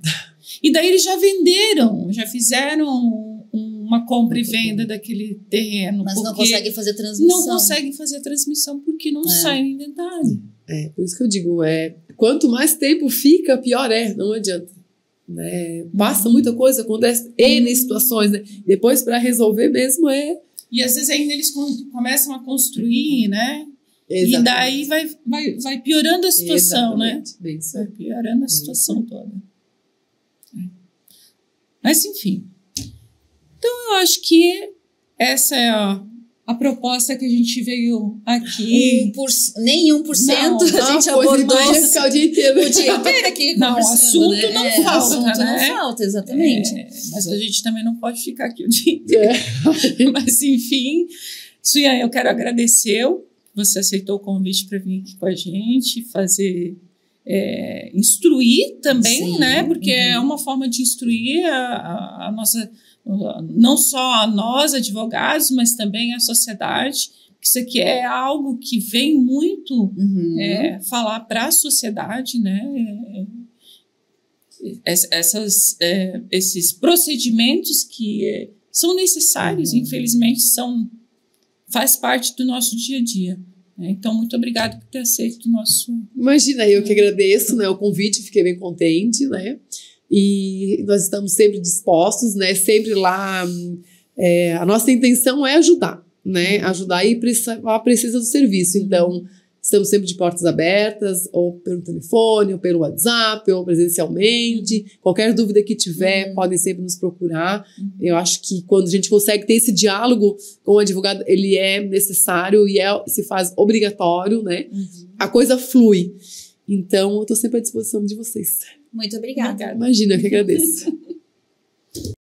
E daí eles já venderam, já fizeram uma compra e venda daquele terreno. Mas não conseguem fazer transmissão. Não conseguem fazer transmissão porque não sai no inventário. Por isso que eu digo, quanto mais tempo fica, pior não adianta. Né? Passa muita coisa, acontece N situações, né? Depois para resolver mesmo E às vezes ainda eles começam a construir, né? Exatamente. E daí vai piorando a situação, exatamente. Né? Vai piorando a situação toda. Mas enfim. Então eu acho que essa é a proposta que a gente veio aqui. Nem 1% a gente abordou. O dia inteiro. O dia inteiro aqui. Não, assunto né? não falta. Assunto né? não falta, exatamente. Mas a gente também não pode ficar aqui o dia inteiro. Mas, enfim, Suyan, eu quero agradecer. Você aceitou o convite para vir aqui com a gente, fazer. Instruir também, né? Porque é uma forma de instruir a nossa. Não só a nós, advogados, mas também a sociedade. Isso aqui é algo que vem muito falar para a sociedade, né? Esses procedimentos que são necessários, infelizmente, faz parte do nosso dia a dia. Então, muito obrigada por ter aceito o nosso... Imagina, eu que agradeço, né, o convite, fiquei bem contente, né? E nós estamos sempre dispostos, né? Sempre lá. A nossa intenção é ajudar, né? Ajudar e precisa do serviço. Então, estamos sempre de portas abertas, ou pelo telefone, ou pelo WhatsApp, ou presencialmente. Qualquer dúvida que tiver, podem sempre nos procurar. Eu acho que quando a gente consegue ter esse diálogo com o advogado, ele é necessário e se faz obrigatório, né? A coisa flui. Então, eu estou sempre à disposição de vocês. Muito obrigada. Imagina, eu que agradeço.